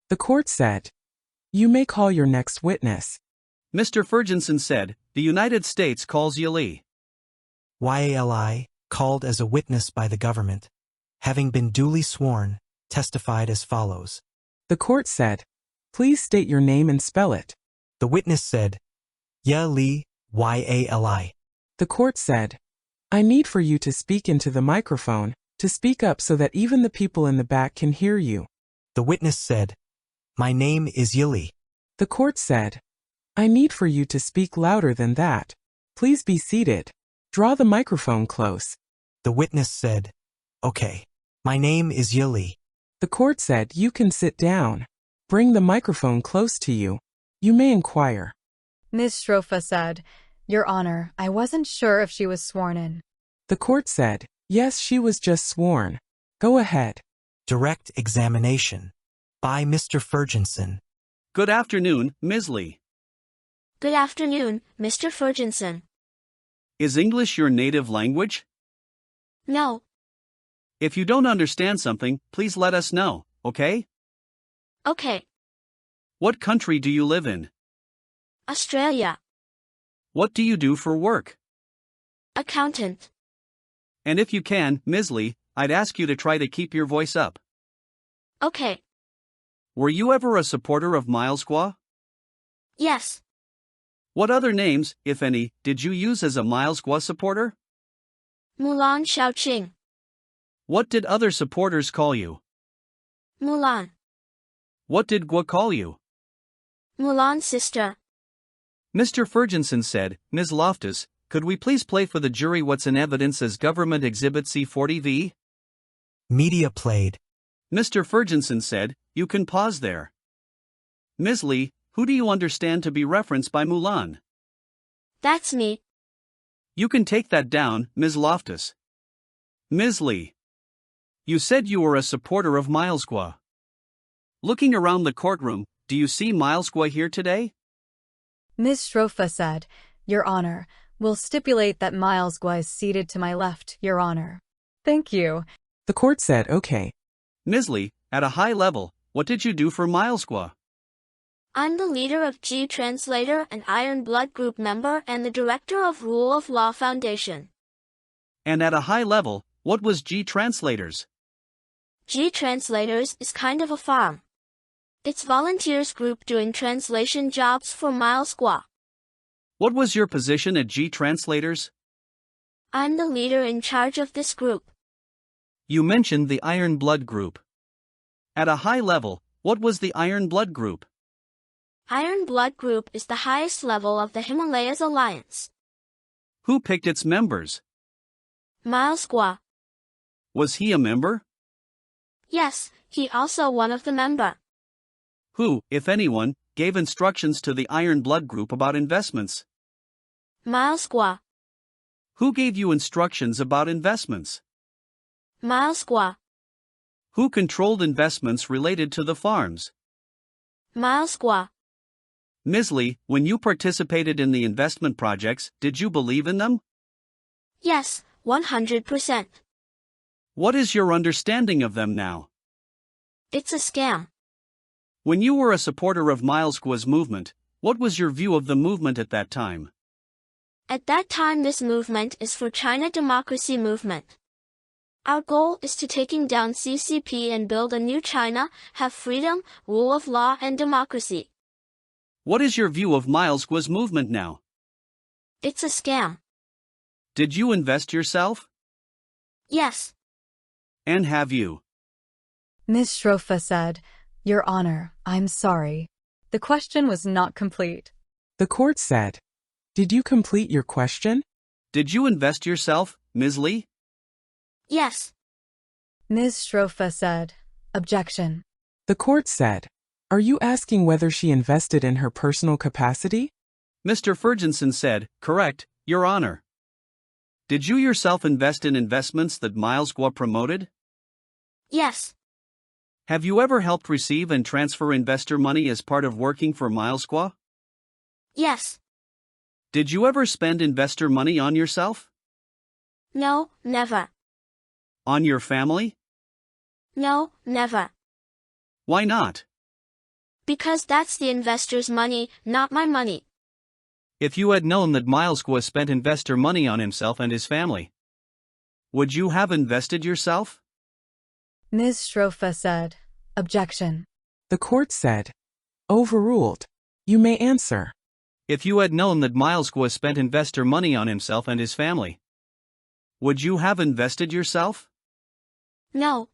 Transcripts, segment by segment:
The court said, "You may call your next witness." Mr. Ferguson said, "The United States calls Yali. YALI, called as a witness by the government, having been duly sworn, testified as follows. The court said, "Please state your name and spell it." The witness said, Yali, YALI. The court said, "I need for you to speak into the microphone, to speak up so that even the people in the back can hear you." The witness said, My name is Yali. The court said, "I need for you to speak louder than that. Please be seated. Draw the microphone close." The witness said, Okay. My name is Yali. The court said, "You can sit down. Bring the microphone close to you. You may inquire." Ms. Strofa said, "Your Honor, I wasn't sure if she was sworn in." The court said, "Yes, she was just sworn. Go ahead." Direct examination. By Mr. Ferguson. Good afternoon, Ms. Lee. Good afternoon, Mr. Ferguson. Is English your native language? No. If you don't understand something, please let us know, okay? Okay. What country do you live in? Australia. What do you do for work? Accountant. And if you can, Ms. Lee, I'd ask you to try to keep your voice up. Okay. Were you ever a supporter of Milesqua? Yes. What other names, if any, did you use as a Milesqua supporter? Mulan Shaoqing. What did other supporters call you? Mulan. What did Gua call you? Mulan sister. Mr. Ferguson said, Ms. Loftus, could we please play for the jury what's in evidence as Government Exhibit C40V? Media played. Mr. Ferguson said, you can pause there. Ms. Lee, who do you understand to be referenced by Mulan? That's me. You can take that down, Ms. Loftus. Ms. Lee. You said you were a supporter of Milesqua. Looking around the courtroom, do you see Milesqua here today? Ms. Strofa said, "Your Honor, we'll stipulate that Milesqua is seated to my left, Your Honor." Thank you. The court said, "Okay." Ms. Lee, at a high level, what did you do for Milesqua? I'm the leader of G-Translator and Iron Blood Group member and the director of Rule of Law Foundation. And at a high level, what was G-Translators? G-Translators is kind of a farm. It's volunteers group doing translation jobs for Milesqua. What was your position at G-Translators? I'm the leader in charge of this group. You mentioned the Iron Blood Group. At a high level, what was the Iron Blood Group? Iron Blood Group is the highest level of the Himalayas Alliance. Who picked its members? Milesqua. Was he a member? Yes, he also one of the member. Who, if anyone, gave instructions to the Iron Blood Group about investments? Milesqua. Who gave you instructions about investments? Milesqua. Who controlled investments related to the farms? Milesqua. Ms. Lee, when you participated in the investment projects, did you believe in them? Yes, 100%. What is your understanding of them now? It's a scam. When you were a supporter of Milesqua's movement, what was your view of the movement at that time? At that time this movement is for China Democracy Movement. Our goal is to taking down CCP and build a new China, have freedom, rule of law and democracy. What is your view of Milesqua's movement now? It's a scam. Did you invest yourself? Yes. And have you? Ms. Strofa said, "Your Honor, I'm sorry. The question was not complete." The court said, "Did you complete your question?" Did you invest yourself, Ms. Lee? Yes. Ms. Strofa said, "Objection." The court said, "Are you asking whether she invested in her personal capacity?" Mr. Ferguson said, "Correct, Your Honor." Did you yourself invest in investments that Milesqua promoted? Yes. Have you ever helped receive and transfer investor money as part of working for Milesqua? Yes. Did you ever spend investor money on yourself? No, never. On your family? No, never. Why not? Because that's the investor's money, not my money. If you had known that Milesqua spent investor money on himself and his family, would you have invested yourself? Ms. Strofa said, Objection. The court said, Overruled. You may answer. If you had known that Milesqua spent investor money on himself and his family, would you have invested yourself? No.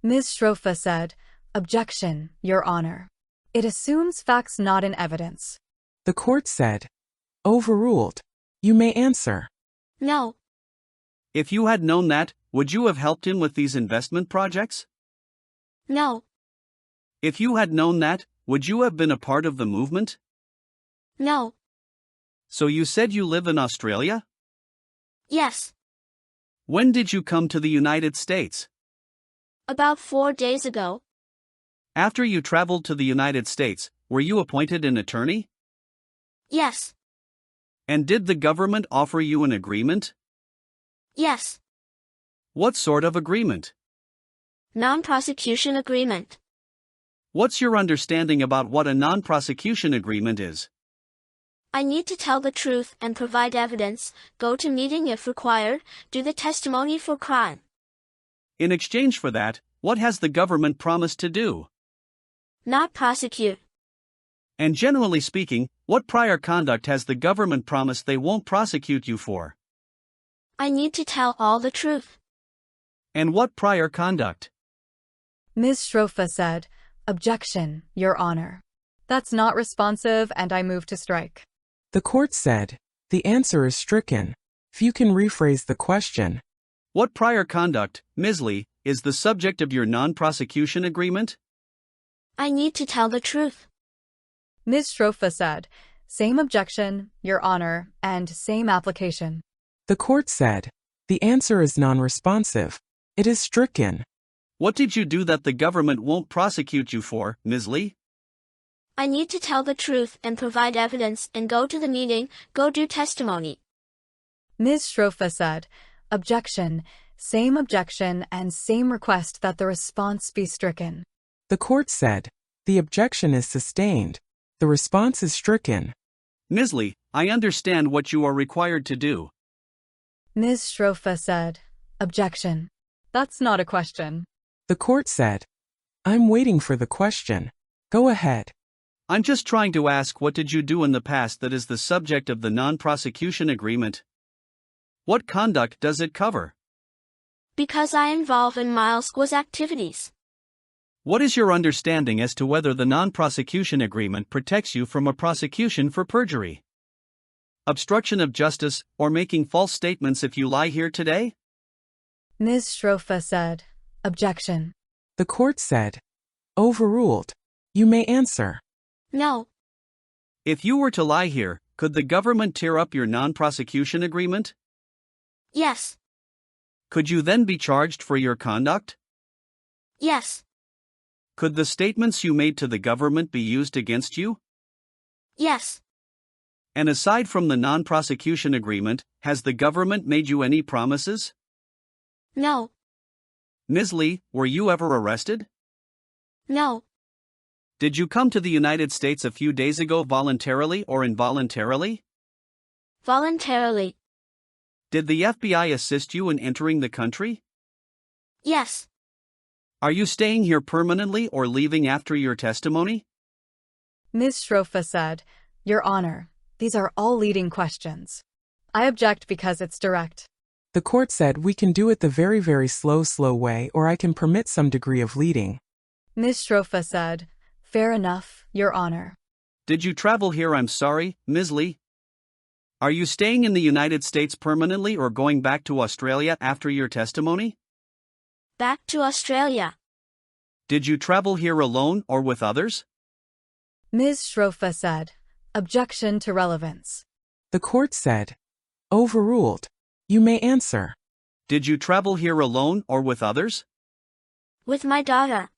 Ms. Strofa said, Objection, Your Honor. It assumes facts not in evidence. The court said, Overruled. You may answer. No. If you had known that, would you have helped him with these investment projects? No. If you had known that, would you have been a part of the movement? No. So you said you live in Australia? Yes. When did you come to the United States? About 4 days ago. After you traveled to the United States, were you appointed an attorney? Yes. And did the government offer you an agreement? Yes. What sort of agreement? Non-prosecution agreement. What's your understanding about what a non-prosecution agreement is? I need to tell the truth and provide evidence, go to meeting if required, do the testimony for crime. In exchange for that, what has the government promised to do? Not prosecute. And generally speaking, what prior conduct has the government promised they won't prosecute you for? I need to tell all the truth. And what prior conduct? Ms. Strofa said, Objection, Your Honor. That's not responsive and I move to strike. The court said, The answer is stricken. If you can rephrase the question. What prior conduct, Ms. Lee, is the subject of your non-prosecution agreement? I need to tell the truth. Ms. Strofa said, Same objection, Your Honor, and same application. The court said, The answer is non-responsive. It is stricken. What did you do that the government won't prosecute you for, Ms. Lee? I need to tell the truth and provide evidence and go to the meeting, go do testimony. Ms. Strofa said, Objection, same objection, and same request that the response be stricken. The court said, The objection is sustained. The response is stricken. Ms. Lee, I understand what you are required to do. Ms. Strofa said, Objection. That's not a question. The court said, I'm waiting for the question. Go ahead. I'm just trying to ask, what did you do in the past that is the subject of the non-prosecution agreement? What conduct does it cover? Because I involve in Milesqua's activities. What is your understanding as to whether the non-prosecution agreement protects you from a prosecution for perjury, obstruction of justice, or making false statements if you lie here today? Ms. Strofa said, Objection. The court said, Overruled. You may answer. No. If you were to lie here, could the government tear up your non-prosecution agreement? Yes. Could you then be charged for your conduct? Yes. Could the statements you made to the government be used against you? Yes. And aside from the non-prosecution agreement, has the government made you any promises? No. Ms. Lee, were you ever arrested? No. Did you come to the United States a few days ago voluntarily or involuntarily? Voluntarily. Did the FBI assist you in entering the country? Yes. Are you staying here permanently or leaving after your testimony? Ms. Strofa said, Your Honor, these are all leading questions. I object because it's direct. The court said we can do it the very, very slow way, or I can permit some degree of leading. Ms. Strofa said, Fair enough, Your Honor. Did you travel here? I'm sorry, Ms. Lee. Are you staying in the United States permanently or going back to Australia after your testimony? Back to Australia. Did you travel here alone or with others? Ms. Strofa said, Objection to relevance. The court said, Overruled. You may answer. Did you travel here alone or with others? With my daughter.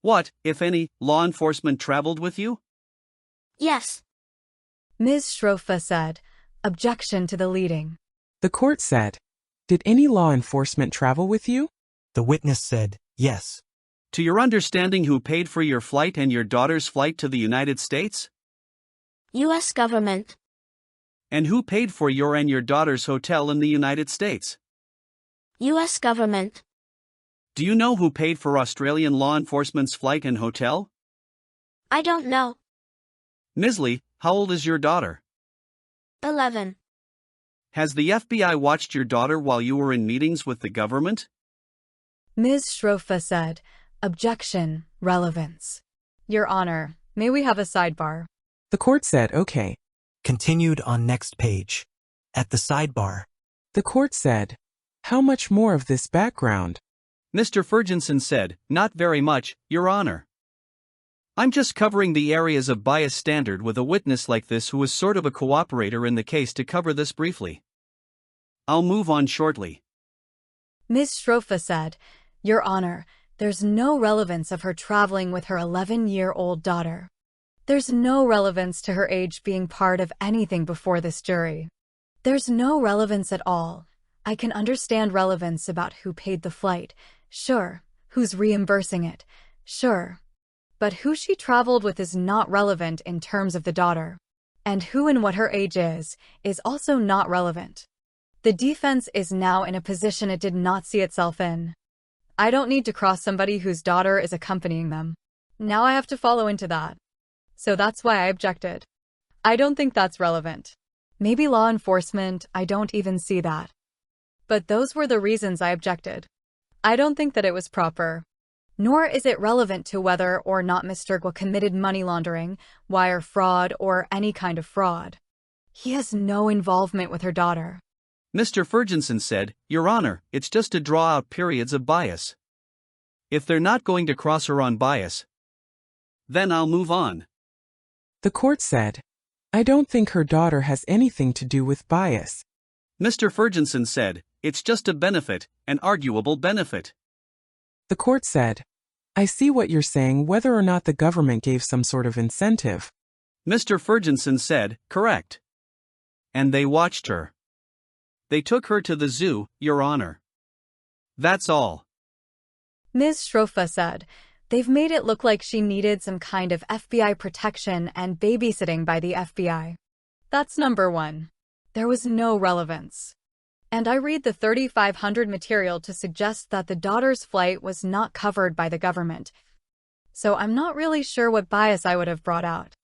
What, if any, law enforcement traveled with you? Yes. Ms. Strofa said, Objection to the leading. The court said, Did any law enforcement travel with you? The witness said, Yes. To your understanding, who paid for your flight and your daughter's flight to the United States? U.S. government. And who paid for your and your daughter's hotel in the United States? U.S. government. Do you know who paid for Australian law enforcement's flight and hotel? I don't know. Ms. Lee, how old is your daughter? 11. Has the FBI watched your daughter while you were in meetings with the government? Ms. Shrofa said, Objection, relevance. Your Honor, may we have a sidebar? The court said, okay. Continued on next page. At the sidebar. The court said, how much more of this background? Mr. Ferguson said, not very much, Your Honor. I'm just covering the areas of bias standard with a witness like this who is sort of a cooperator in the case to cover this briefly. I'll move on shortly. Ms. Shrofa said, Your Honor, there's no relevance of her traveling with her 11-year-old daughter. There's no relevance to her age being part of anything before this jury. There's no relevance at all. I can understand relevance about who paid the flight, sure, who's reimbursing it, sure. But who she traveled with is not relevant in terms of the daughter. And who and what her age is also not relevant. The defense is now in a position it did not see itself in. I don't need to cross somebody whose daughter is accompanying them. Now I have to follow into that. So that's why I objected. I don't think that's relevant. Maybe law enforcement, I don't even see that. But those were the reasons I objected. I don't think that it was proper. Nor is it relevant to whether or not Mr. Gov't committed money laundering, wire fraud, or any kind of fraud. He has no involvement with her daughter. Mr. Ferguson said, Your Honor, it's just to draw out periods of bias. If they're not going to cross her on bias, then I'll move on. The court said, I don't think her daughter has anything to do with bias. Mr. Ferguson said, it's just a benefit, an arguable benefit. The court said, I see what you're saying, whether or not the government gave some sort of incentive. Mr. Ferguson said, correct. And they watched her. They took her to the zoo, Your Honor. That's all. Ms. Shrofa said, they've made it look like she needed some kind of FBI protection and babysitting by the FBI. That's number one. There was no relevance. And I read the 3500 material to suggest that the daughter's flight was not covered by the government. So I'm not really sure what bias I would have brought out.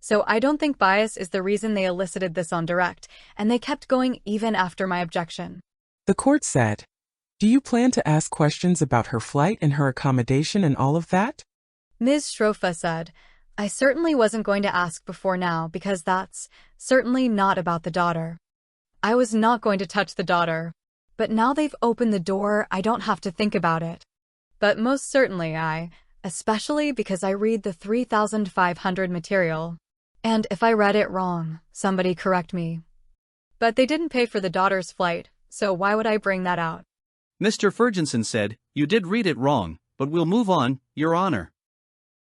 So I don't think bias is the reason they elicited this on direct, and they kept going even after my objection. The court said, do you plan to ask questions about her flight and her accommodation and all of that? Ms. Shrofa said, I certainly wasn't going to ask before now because that's certainly not about the daughter. I was not going to touch the daughter. But now they've opened the door, I don't have to think about it. But most certainly especially because I read the 3500 material. And if I read it wrong, somebody correct me. But they didn't pay for the daughter's flight, so why would I bring that out? Mr. Ferguson said, you did read it wrong, but we'll move on, Your Honor.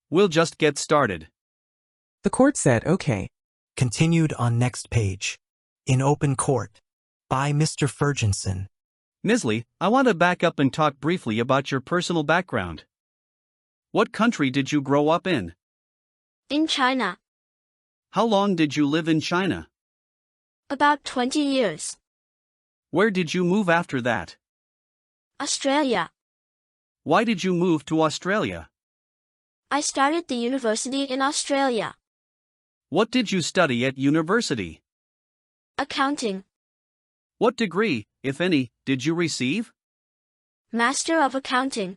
We'll just get started. The court said, okay. Continued on next page. In open court. By Mr. Ferguson. Ms. Lee, I want to back up and talk briefly about your personal background. What country did you grow up in? In China. How long did you live in China? About 20 years. Where did you move after that? Australia. Why did you move to Australia? I started the university in Australia. What did you study at university? Accounting. What degree, if any, did you receive? Master of Accounting.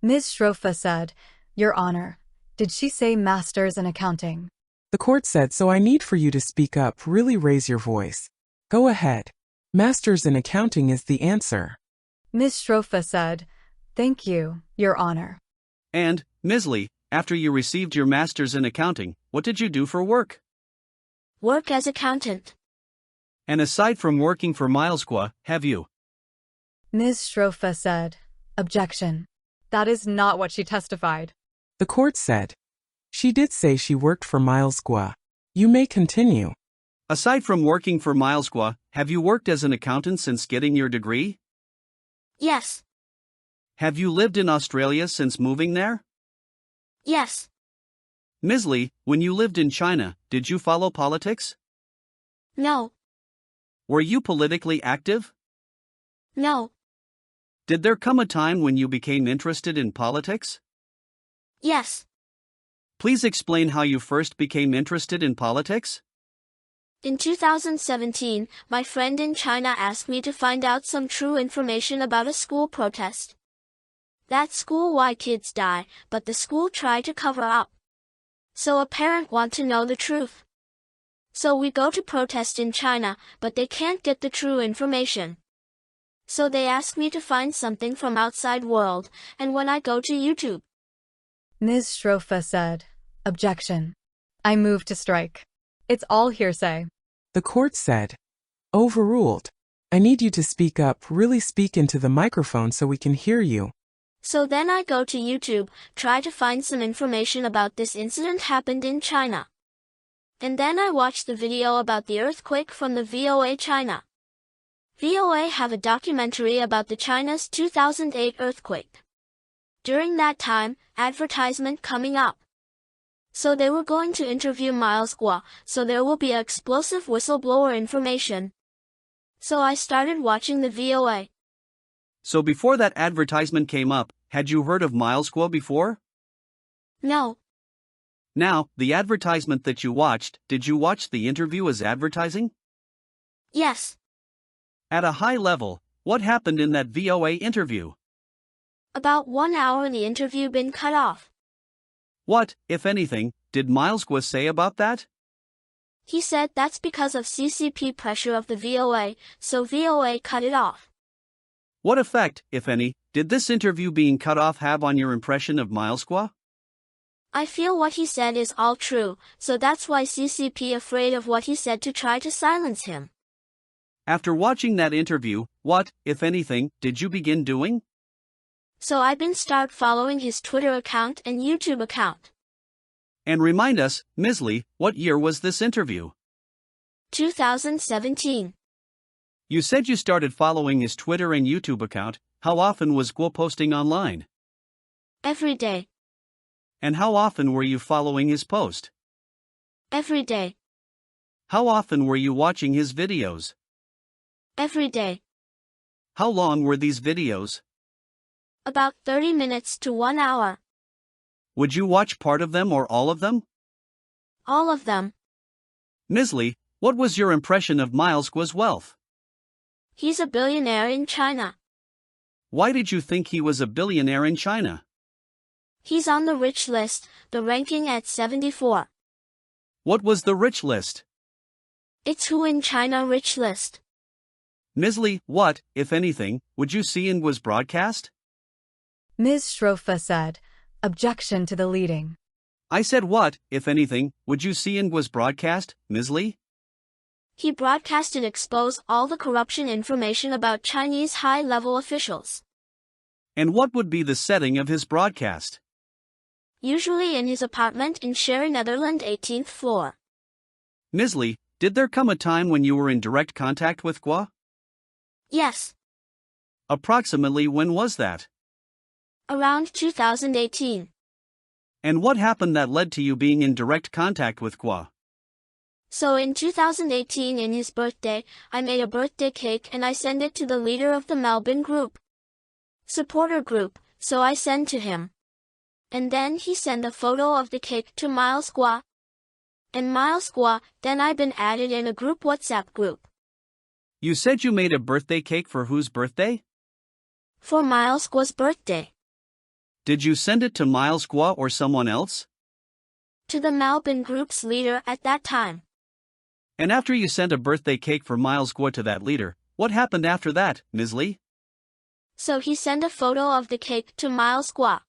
Ms. Shrofa said, Your Honor, did she say Masters in Accounting? The court said, so I need for you to speak up, really raise your voice. Go ahead. Masters in Accounting is the answer. Ms. Shrofa said, Thank you, Your Honor. And, Ms. Lee, after you received your Master's in Accounting, what did you do for work? Work as accountant. And aside from working for Milesqua, have you? Ms. Shrofa said, Objection. That is not what she testified. The court said, she did say she worked for Milesqua. You may continue. Aside from working for Milesqua, have you worked as an accountant since getting your degree? Yes. Have you lived in Australia since moving there? Yes. Ms. Lee, when you lived in China, did you follow politics? No. Were you politically active? No. Did there come a time when you became interested in politics? Yes. Please explain how you first became interested in politics. In 2017, my friend in China asked me to find out some true information about a school protest. That school why kids die, but the school tried to cover up. So a parent want to know the truth. So we go to protest in China, but they can't get the true information. So they ask me to find something from outside world, and when I go to YouTube. Ms. Shrofa said, "Objection. I move to strike. It's all hearsay." The court said, "Overruled. I need you to speak up, really speak into the microphone so we can hear you." So then I go to YouTube, try to find some information about this incident happened in China. And then I watch the video about the earthquake from the VOA China. VOA have a documentary about the China's 2008 earthquake. During that time, advertisement coming up. So they were going to interview Miles Guo, so there will be explosive whistleblower information. So I started watching the VOA. So before that advertisement came up, had you heard of Miles Guo before? No. Now, the advertisement that you watched, did you watch the interview as advertising? Yes. At a high level, what happened in that VOA interview? About 1 hour the interview been cut off. What, if anything, did Miles Guo say about that? He said that's because of CCP pressure of the VOA, so VOA cut it off. What effect, if any, did this interview being cut off have on your impression of Miles Guo? I feel what he said is all true, so that's why CCP afraid of what he said to try to silence him. After watching that interview, what, if anything, did you begin doing? So I've been start following his Twitter account and YouTube account. And remind us, Ms. Lee, what year was this interview? 2017. You said you started following his Twitter and YouTube account. How often was Guo posting online? Every day. And how often were you following his post? Every day. How often were you watching his videos? Every day. How long were these videos? About 30 minutes to 1 hour. Would you watch part of them or all of them? All of them. Ms. Lee, what was your impression of Miles Guo's wealth? He's a billionaire in China. Why did you think he was a billionaire in China? He's on the rich list, the ranking at 74. What was the rich list? It's who in China rich list. Ms. Lee, what, if anything, would you see in Guo's broadcast? Ms. Shrofa said, "Objection to the leading." I said what, if anything, would you see in Guo's broadcast, Ms. Lee? He broadcasted expose all the corruption information about Chinese high-level officials. And what would be the setting of his broadcast? Usually in his apartment in Sherry, Netherlands 18th floor. Ms. Lee, did there come a time when you were in direct contact with Guo? Yes. Approximately when was that? Around 2018. And what happened that led to you being in direct contact with Guo? So in 2018 in his birthday, I made a birthday cake and I sent it to the leader of the Melbourne group. Supporter group, so I sent to him. And then he sent a photo of the cake to Miles Guo. And Miles Guo, then I've been added in a group WhatsApp group. You said you made a birthday cake for whose birthday? For Miles Guo's birthday. Did you send it to Miles Guo or someone else? To the Melbourne group's leader at that time. And after you sent a birthday cake for Miles Guo to that leader, what happened after that, Ms. Lee? So he sent a photo of the cake to Miles Guo.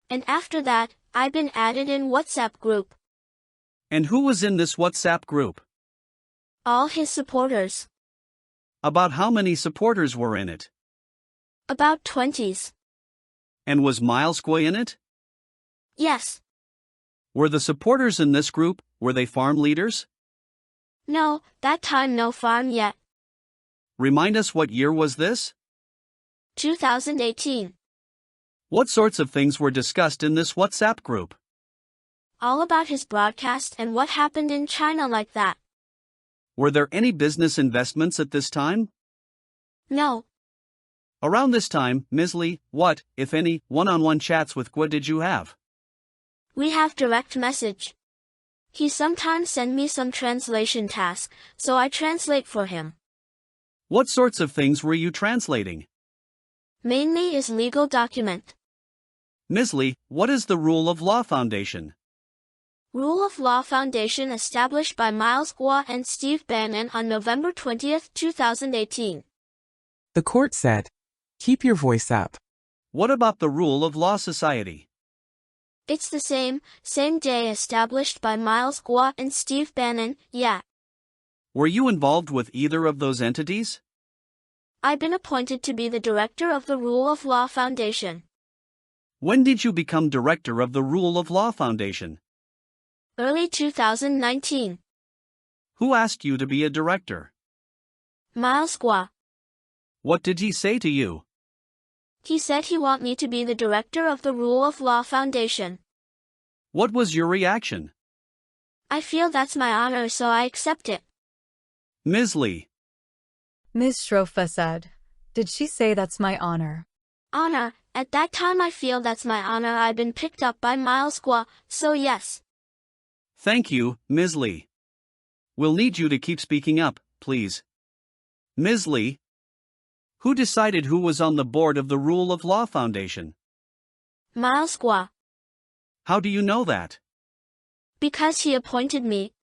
And after that, I've been added in WhatsApp group. And who was in this WhatsApp group? All his supporters. About how many supporters were in it? About 20s. And was Miles Guo in it? Yes. Were the supporters in this group, were they farm leaders? No, that time no farm yet. Remind us what year was this? 2018. What sorts of things were discussed in this WhatsApp group? All about his broadcast and what happened in China like that. Were there any business investments at this time? No. Around this time, Ms. Lee, what, if any, one-on-one chats with Gov't did you have? We have direct message. He sometimes send me some translation task, so I translate for him. What sorts of things were you translating? Mainly is legal document. Ms. Lee, what is the Rule of Law Foundation? Rule of Law Foundation established by Miles Gov't and Steve Bannon on November 20, 2018. The court said, "Keep your voice up." What about the Rule of Law Society? It's the same day established by Miles Gov't and Steve Bannon, yeah. Were you involved with either of those entities? I've been appointed to be the director of the Rule of Law Foundation. When did you become director of the Rule of Law Foundation? Early 2019. Who asked you to be a director? Miles Gov't. What did he say to you? He said he want me to be the director of the Rule of Law Foundation. What was your reaction? I feel that's my honor, so I accept it. Ms. Lee. Ms. Shrofa said, "Did she say that's my honor?" Honor, at that time I feel that's my honor. I've been picked up by Miles Gov't, so yes. Thank you, Ms. Lee. We'll need you to keep speaking up, please. Ms. Lee. Who decided who was on the board of the Rule of Law Foundation? Miles Gov't. How do you know that? Because he appointed me.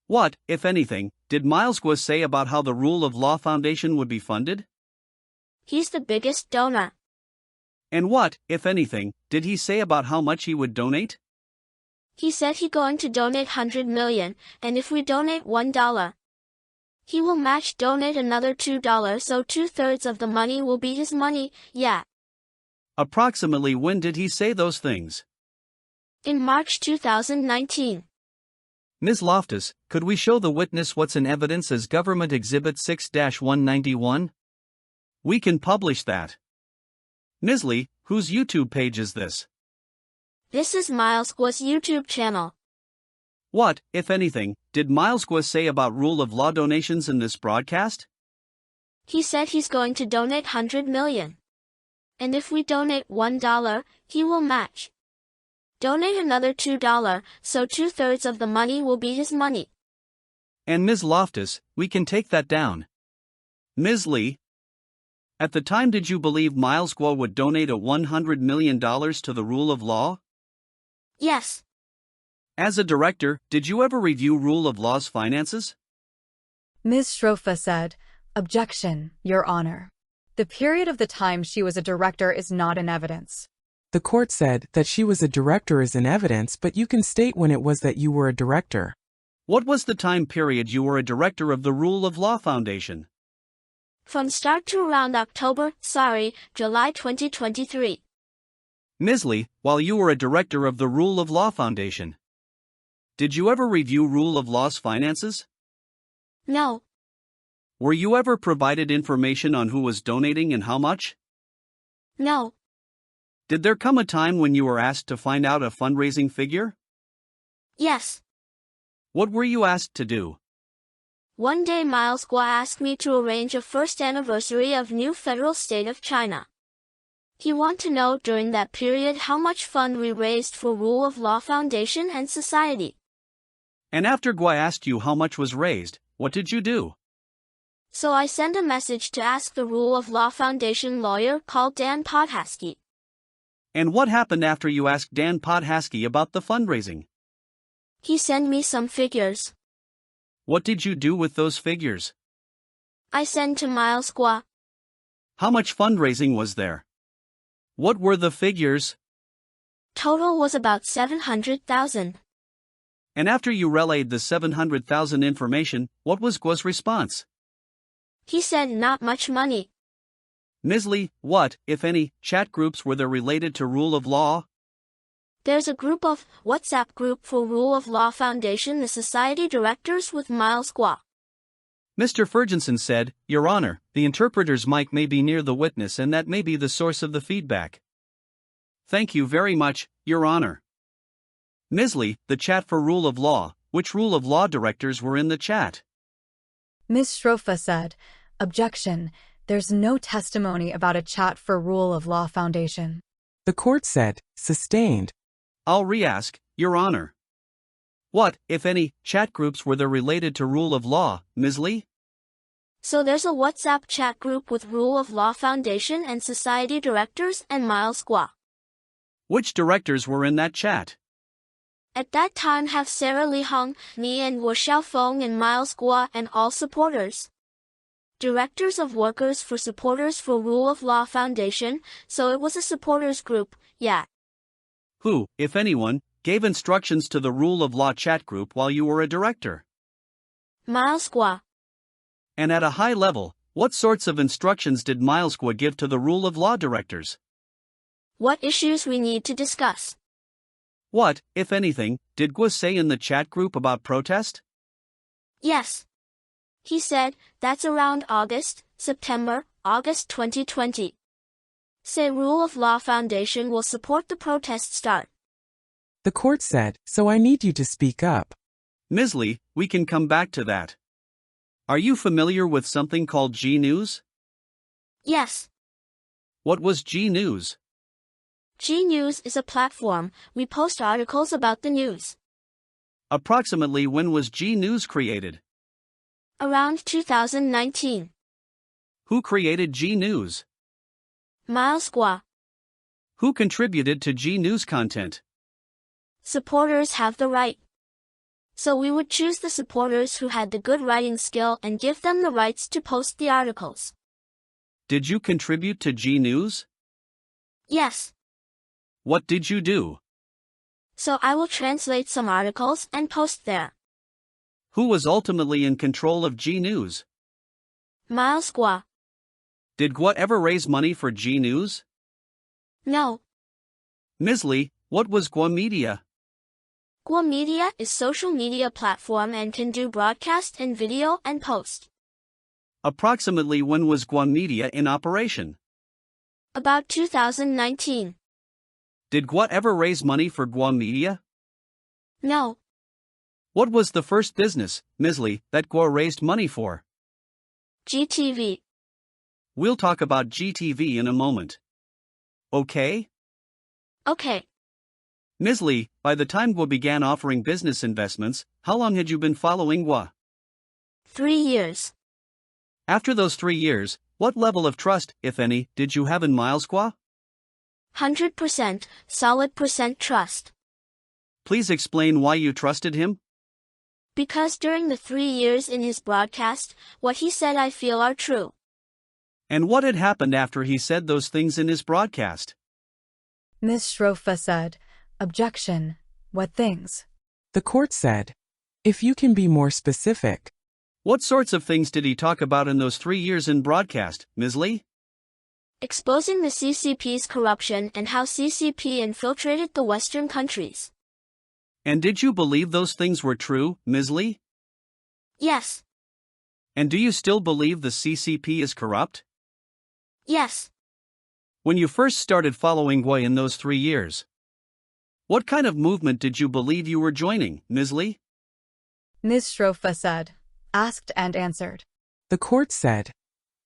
What, if anything, did Miles Gov't say about how the Rule of Law Foundation would be funded? He's the biggest donor. And what, if anything, did he say about how much he would donate? He said he going to donate 100 million, and if we donate $1, he will match donate another $2, so 2/3 of the money will be his money, yeah. Approximately when did he say those things? In March 2019. Ms. Loftus, could we show the witness what's in evidence as Government Exhibit 6-191? We can publish that. Ms. Lee, whose YouTube page is this? This is Miles Govt's YouTube channel. What, if anything, did Miles Gov't say about Rule of Law donations in this broadcast? He said he's going to donate 100 million. And if we donate $1, he will match. Donate another $2, so 2/3 of the money will be his money. And Ms. Loftus, we can take that down. Ms. Lee, at the time did you believe Miles Govt would donate $100 million to the Rule of Law? Yes. As a director, did you ever review Rule of Law's finances? Ms. Shrofa said, "Objection, Your Honor. The period of the time she was a director is not in evidence." The court said that she was a director is in evidence, but you can state when it was that you were a director. What was the time period you were a director of the Rule of Law Foundation? From start to around July 2023. Ms. Lee, while you were a director of the Rule of Law Foundation, did you ever review Rule of Law's finances? No. Were you ever provided information on who was donating and how much? No. Did there come a time when you were asked to find out a fundraising figure? Yes. What were you asked to do? One day Miles Govt asked me to arrange a first anniversary of new federal state of China. He want to know during that period how much fund we raised for Rule of Law Foundation and Society. And after Govt asked you how much was raised, what did you do? So I sent a message to ask the Rule of Law Foundation lawyer called Dan Podhasky. And what happened after you asked Dan Podhasky about the fundraising? He sent me some figures. What did you do with those figures? I sent to Miles Govt. How much fundraising was there? What were the figures? Total was about 700,000. And after you relayed the 700,000 information, what was Govt's response? He said not much money. Ms. Lee, what, if any, chat groups were there related to Rule of Law? There's a group of WhatsApp group for Rule of Law Foundation, the society directors with Miles Govt. Mr. Ferguson said, Your Honor, the interpreter's mic may be near the witness and that may be the source of the feedback. Thank you very much, Your Honor. Ms. Lee, the chat for rule of law. Which rule of law directors were in the chat? Ms. Shrofa said, "Objection. There's no testimony about a chat for Rule of Law Foundation." The court said, sustained. I'll re-ask, Your Honor. What, if any, chat groups were there related to rule of law, Ms. Lee? So there's a WhatsApp chat group with Rule of Law Foundation and Society directors and Miles Guo. Which directors were in that chat? At that time have Sarah Li Hong, Ni and Wu Xiaofeng and Miles Guo and all supporters. Directors of workers for supporters for Rule of Law Foundation, so it was a supporters group, yeah. Who, if anyone, gave instructions to the rule of law chat group while you were a director? Miles Guo. And at a high level, what sorts of instructions did Miles Guo give to the rule of law directors? What issues we need to discuss? What, if anything, did Guo say in the chat group about protest? Yes. He said, that's around September, August 2020. Say Rule of Law Foundation will support the protest start. The court said, so I need you to speak up. Ms. Lee, we can come back to that. Are you familiar with something called G-News? Yes. What was G-News? G-News is a platform. We post articles about the news. Approximately when was G-News created? Around 2019. Who created G-News? Miles Guo. Who contributed to G-News content? Supporters have the right. So we would choose the supporters who had the good writing skill and give them the rights to post the articles. Did you contribute to G-News? Yes. What did you do? So I will translate some articles and post there. Who was ultimately in control of G-News? Miles Guo. Did Gov't ever raise money for G-News? No. Ms. Lee, what was Gov't Media? Gov't Media is social media platform and can do broadcast and video and post. Approximately when was Gov't Media in operation? About 2019. Did Gov't ever raise money for Gov't Media? No. What was the first business, Ms. Lee, that Gov't raised money for? GTV. We'll talk about GTV in a moment. Okay? Okay. Ms. Lee, by the time Gov't began offering business investments, how long had you been following Gov't? 3 years. After those 3 years, what level of trust, if any, did you have in Miles Guo? 100%, solid percent trust. Please explain why you trusted him? Because during the 3 years in his broadcast, what he said I feel are true. And what had happened after he said those things in his broadcast? Ms. Shrofa said, "Objection. What things?" The court said, if you can be more specific. What sorts of things did he talk about in those 3 years in broadcast, Ms. Lee? Exposing the CCP's corruption and how CCP infiltrated the Western countries. And did you believe those things were true, Ms. Lee? Yes. And do you still believe the CCP is corrupt? Yes. When you first started following Gov't in those 3 years, what kind of movement did you believe you were joining, Ms. Lee? Ms. Shrofa said, asked and answered. The court said,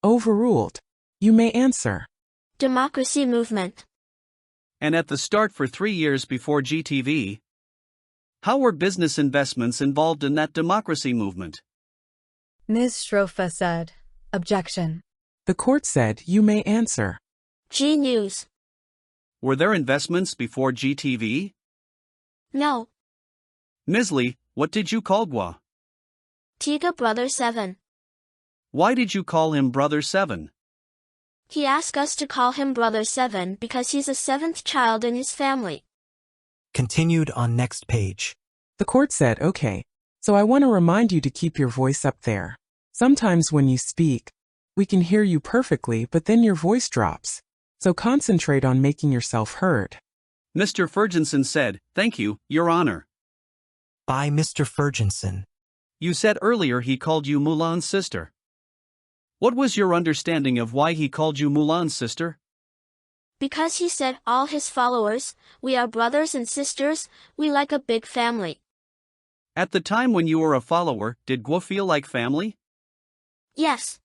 overruled. You may answer. Democracy movement. And at the start for 3 years before GTV, how were business investments involved in that democracy movement? Ms. Shrofa said, objection. The court said you may answer. G-News. Were there investments before GTV? No. Ms. Lee, what did you call Gov't? Tiga Brother 7. Why did you call him Brother 7? He asked us to call him Brother 7 because he's a 7th child in his family. Continued on next page. The court said, okay, so I want to remind you to keep your voice up there. Sometimes when you speak, we can hear you perfectly, but then your voice drops. So concentrate on making yourself heard. Mr. Ferguson said, thank you, Your Honor. By Mr. Ferguson. You said earlier he called you Mulan's sister. What was your understanding of why he called you Mulan's sister? Because he said all his followers, we are brothers and sisters, we like a big family. At the time when you were a follower, did Gov't feel like family? Yes.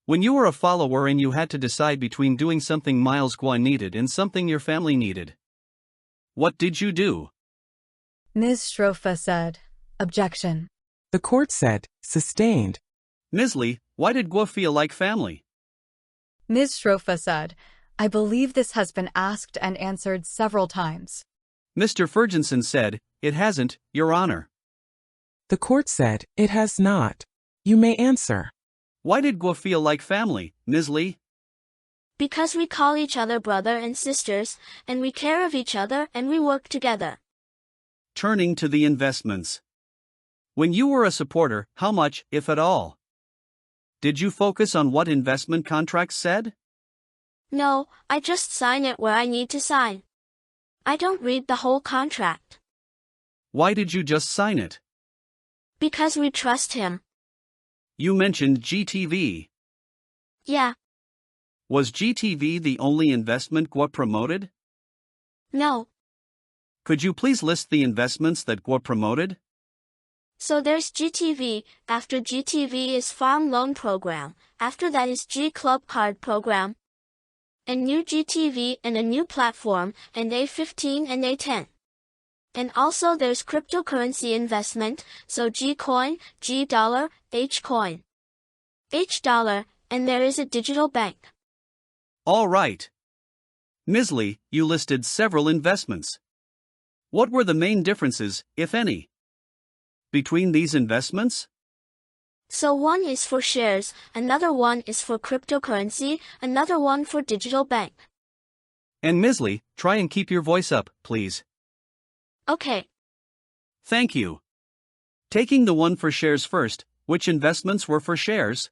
When you were a follower and you had to decide between doing something Gov't needed and something your family needed, what did you do? Ms. Shrofa said, objection. The court said, sustained. Ms. Lee, why did Gov't feel like family? Ms. Shrofa said, I believe this has been asked and answered several times. Mr. Ferguson said, it hasn't, Your Honor. The court said, it has not. You may answer. Why did Gov't feel like family, Ms. Lee? Because we call each other brother and sisters, and we care of each other and we work together. Turning to the investments. When you were a supporter, how much, if at all? Did you focus on what investment contracts said? No, I just sign it where I need to sign. I don't read the whole contract. Why did you just sign it? Because we trust him. You mentioned GTV. Yeah. Was GTV the only investment Gov't promoted? No. Could you please list the investments that Gov't promoted? So there's GTV, after GTV is Farm Loan Program, after that is G Club Card Program, and new GTV and a new platform, and A15 and A10. And also there's cryptocurrency investment, so G Coin, G Dollar, H Coin, H Dollar, and there is a digital bank. All right. Ms. Lee, you listed several investments. What were the main differences, if any, between these investments? So one is for shares, another one is for cryptocurrency, another one for digital bank. And Ms. Lee, try and keep your voice up, please. Okay. Thank you. Taking the one for shares first, which investments were for shares?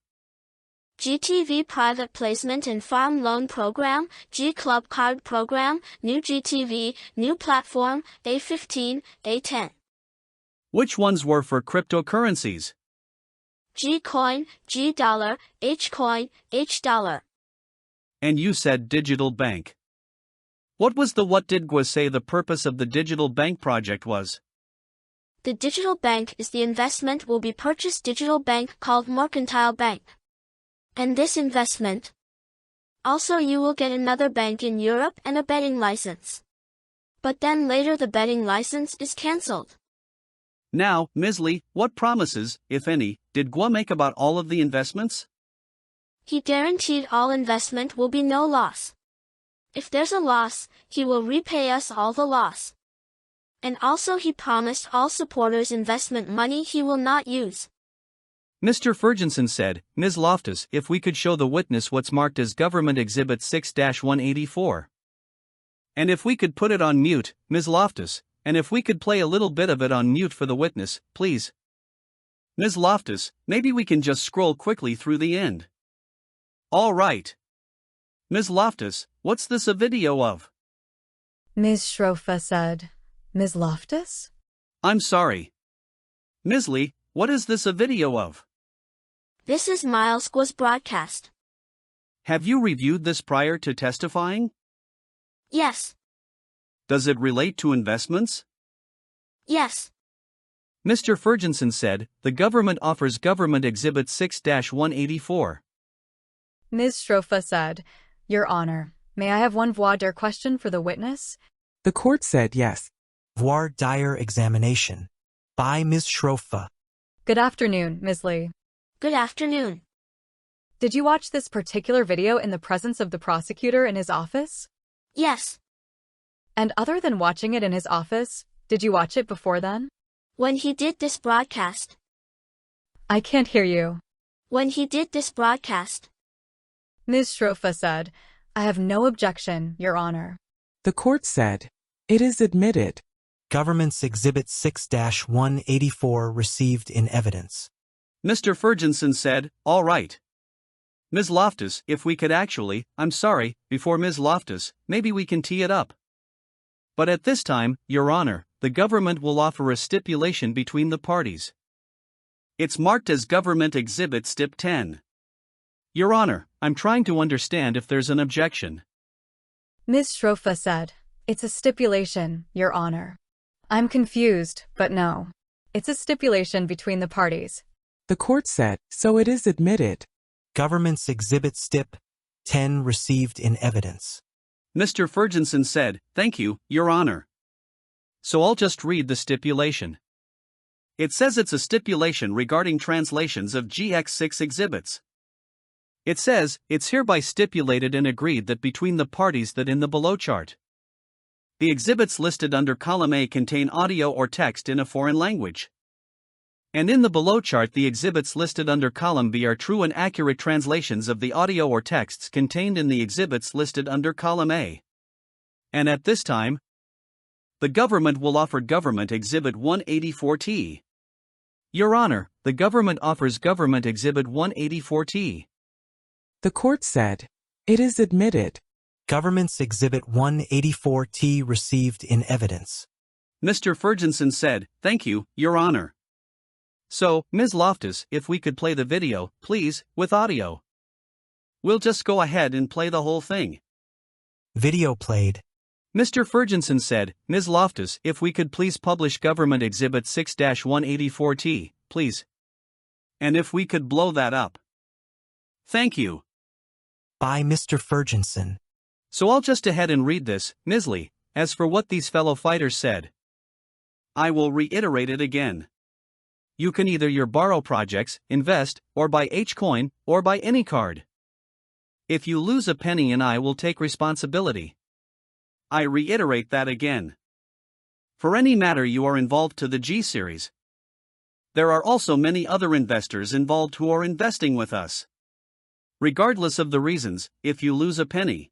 GTV Private Placement and Farm Loan Program, G Club Card Program, new GTV, new platform, A15, A10. Which ones were for cryptocurrencies? G Coin, G Dollar, H Coin, H Dollar. And you said digital bank. What did Gov't say the purpose of the digital bank project was? The digital bank is the investment will be purchased digital bank called Mercantile Bank. And this investment. Also you will get another bank in Europe and a betting license. But then later the betting license is cancelled. Now, Ms. Lee, what promises, if any, did Gov't make about all of the investments? He guaranteed all investment will be no loss. If there's a loss, he will repay us all the loss. And also he promised all supporters investment money he will not use. Mr. Ferguson said, Ms. Loftus, if we could show the witness what's marked as Government Exhibit 6-184. And if we could put it on mute, Ms. Loftus, and if we could play a little bit of it on mute for the witness, please. Ms. Loftus, maybe we can just scroll quickly through the end. All right. Ms. Loftus, what's this a video of? Ms. Shrofa said, Ms. Loftus? I'm sorry. Ms. Lee, what is this a video of? This is Gov's broadcast. Have you reviewed this prior to testifying? Yes. Does it relate to investments? Yes. Mr. Ferguson said, the government offers Government Exhibit 6-184. Ms. Shrofa said, Your Honor, may I have one voir dire question for the witness? The court said yes. Voir dire examination. By Ms. Shrofa. Good afternoon, Ms. Lee. Good afternoon. Did you watch this particular video in the presence of the prosecutor in his office? Yes. And other than watching it in his office, did you watch it before then? When he did this broadcast. I can't hear you. When he did this broadcast. Ms. Shrofa said, I have no objection, Your Honor. The court said, it is admitted. Government's Exhibit 6-184 received in evidence. Mr. Ferguson said, all right. Ms. Loftus, if we could actually, I'm sorry, before Ms. Loftus, maybe we can tee it up. But at this time, Your Honor, the government will offer a stipulation between the parties. It's marked as Government Exhibit Stip 10. Your Honor, I'm trying to understand if there's an objection. Ms. Shrofa said, "It's a stipulation, Your Honor." "I'm confused, but no. It's a stipulation between the parties." The court said, "So it is admitted." Government's Exhibit Stip 10 received in evidence. Mr. Ferguson said, "Thank you, Your Honor." So I'll just read the stipulation. It says it's a stipulation regarding translations of GX6 exhibits. It says, it's hereby stipulated and agreed that between the parties that in the below chart, the exhibits listed under column A contain audio or text in a foreign language. And in the below chart the exhibits listed under column B are true and accurate translations of the audio or texts contained in the exhibits listed under column A. And at this time, the government will offer Government Exhibit 184T. Your Honor, the government offers Government Exhibit 184T. The court said, "It is admitted." Government's Exhibit 184T received in evidence. Mr. Ferguson said, "Thank you, Your Honor." So, Ms. Loftus, if we could play the video, please, with audio. We'll just go ahead and play the whole thing. Video played. Mr. Ferguson said, "Ms. Loftus, if we could please publish Government Exhibit 6-184T, please. And if we could blow that up. Thank you." By Mr. Ferguson. So I'll just ahead and read this, Ms. Lee. As for what these fellow fighters said, I will reiterate it again. You can either your borrow projects, invest, or buy H-coin, or buy any card. If you lose a penny and I will take responsibility. I reiterate that again. For any matter you are involved to the G series. There are also many other investors involved who are investing with us. Regardless of the reasons, if you lose a penny,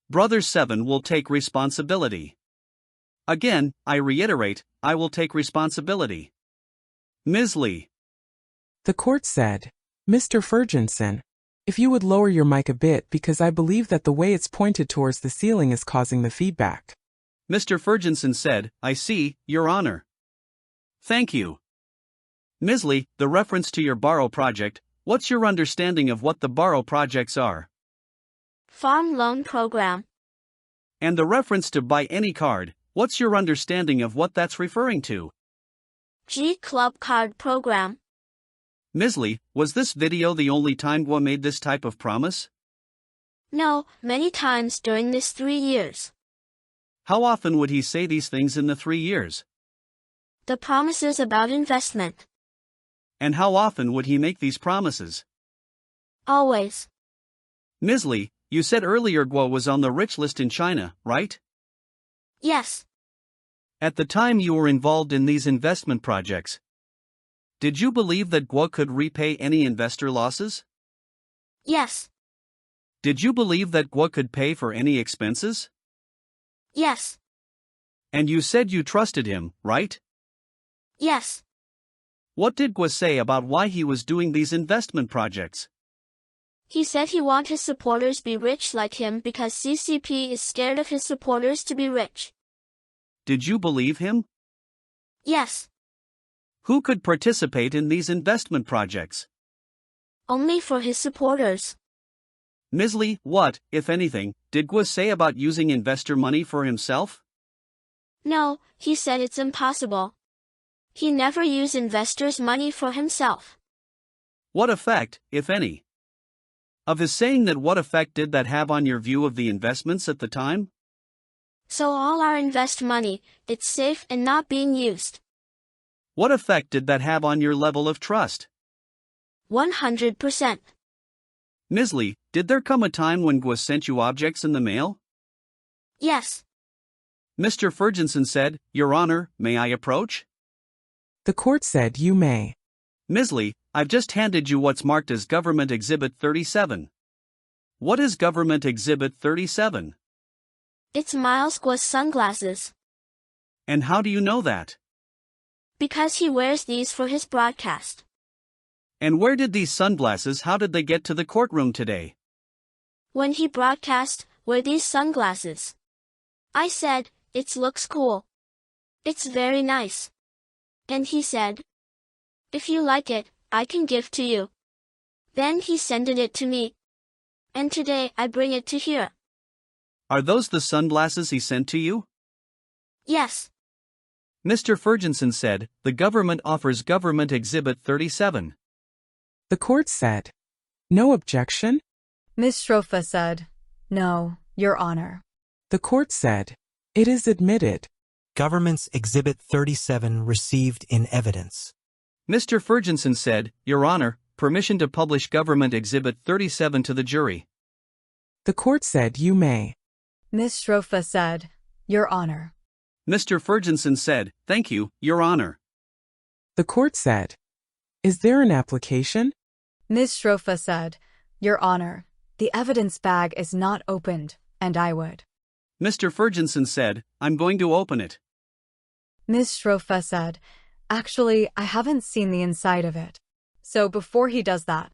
Brother 7 will take responsibility. Again, I reiterate, I will take responsibility. Ms. Lee. The court said, "Mr. Ferguson, if you would lower your mic a bit because I believe that the way it's pointed towards the ceiling is causing the feedback." Mr. Ferguson said, "I see, Your Honor." Thank you. Ms. Lee, the reference to your borrow project, what's your understanding of what the borrow projects are? Farm loan program. And the reference to buy any card, what's your understanding of what that's referring to? G Club card program. Ms. Lee, was this video the only time Gov't made this type of promise? No, many times during this 3 years. How often would he say these things in the 3 years? The promises about investment. And how often would he make these promises? Always. Ms. Lee, you said earlier Gov't was on the rich list in China, right? Yes. At the time you were involved in these investment projects, did you believe that Gov't could repay any investor losses? Yes. Did you believe that Gov't could pay for any expenses? Yes. And you said you trusted him, right? Yes. What did Gov't say about why he was doing these investment projects? He said he wants his supporters be rich like him because CCP is scared of his supporters to be rich. Did you believe him? Yes. Who could participate in these investment projects? Only for his supporters. Ms. Lee, what, if anything, did Gov't say about using investor money for himself? No, he said it's impossible. He never used investors' money for himself. What effect, if any, of his saying that, what effect did that have on your view of the investments at the time? So all our invest money, it's safe and not being used. What effect did that have on your level of trust? 100%. Ms. Lee, did there come a time when Gov't sent you objects in the mail? Yes. Mr. Ferguson said, "Your Honor, may I approach?" The court said, "You may." Ms. Lee, I've just handed you what's marked as Government Exhibit 37. What is Government Exhibit 37? It's Miles Govt's sunglasses. And how do you know that? Because he wears these for his broadcast. And where did these sunglasses, how did they get to the courtroom today? When he broadcast, wear these sunglasses. I said, it looks cool. It's very nice. And he said, if you like it, I can give to you. Then he sent it to me. And today I bring it to here. Are those the sunglasses he sent to you? Yes. Mr. Ferguson said, the government offers Government Exhibit 37. The court said, no objection. Ms. Shrofa said, no, Your Honor. The court said, it is admitted. Government's Exhibit 37 received in evidence. Mr. Ferguson said, Your Honor, permission to publish Government Exhibit 37 to the jury. The court said you may. Ms. Shrofa said, Your Honor. Mr. Ferguson said, thank you, Your Honor. The court said, is there an application? Ms. Shrofa said, Your Honor, the evidence bag is not opened, and I would. Mr. Ferguson said, I'm going to open it. Ms. Shrofa said, actually, I haven't seen the inside of it. So before he does that.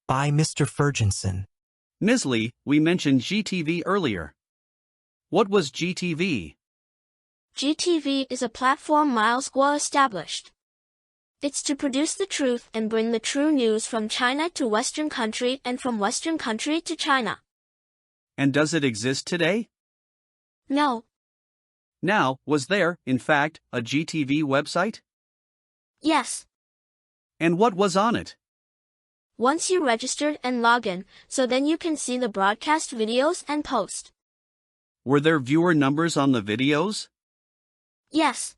By Mr. Ferguson. Ms. Lee, we mentioned GTV earlier. What was GTV? GTV is a platform Miles Guo established. It's to produce the truth and bring the true news from China to Western country and from Western country to China. And does it exist today? No. Now, was there, in fact, a GTV website? Yes. And what was on it? Once you registered and log in, so then you can see the broadcast videos and post. Were there viewer numbers on the videos? Yes.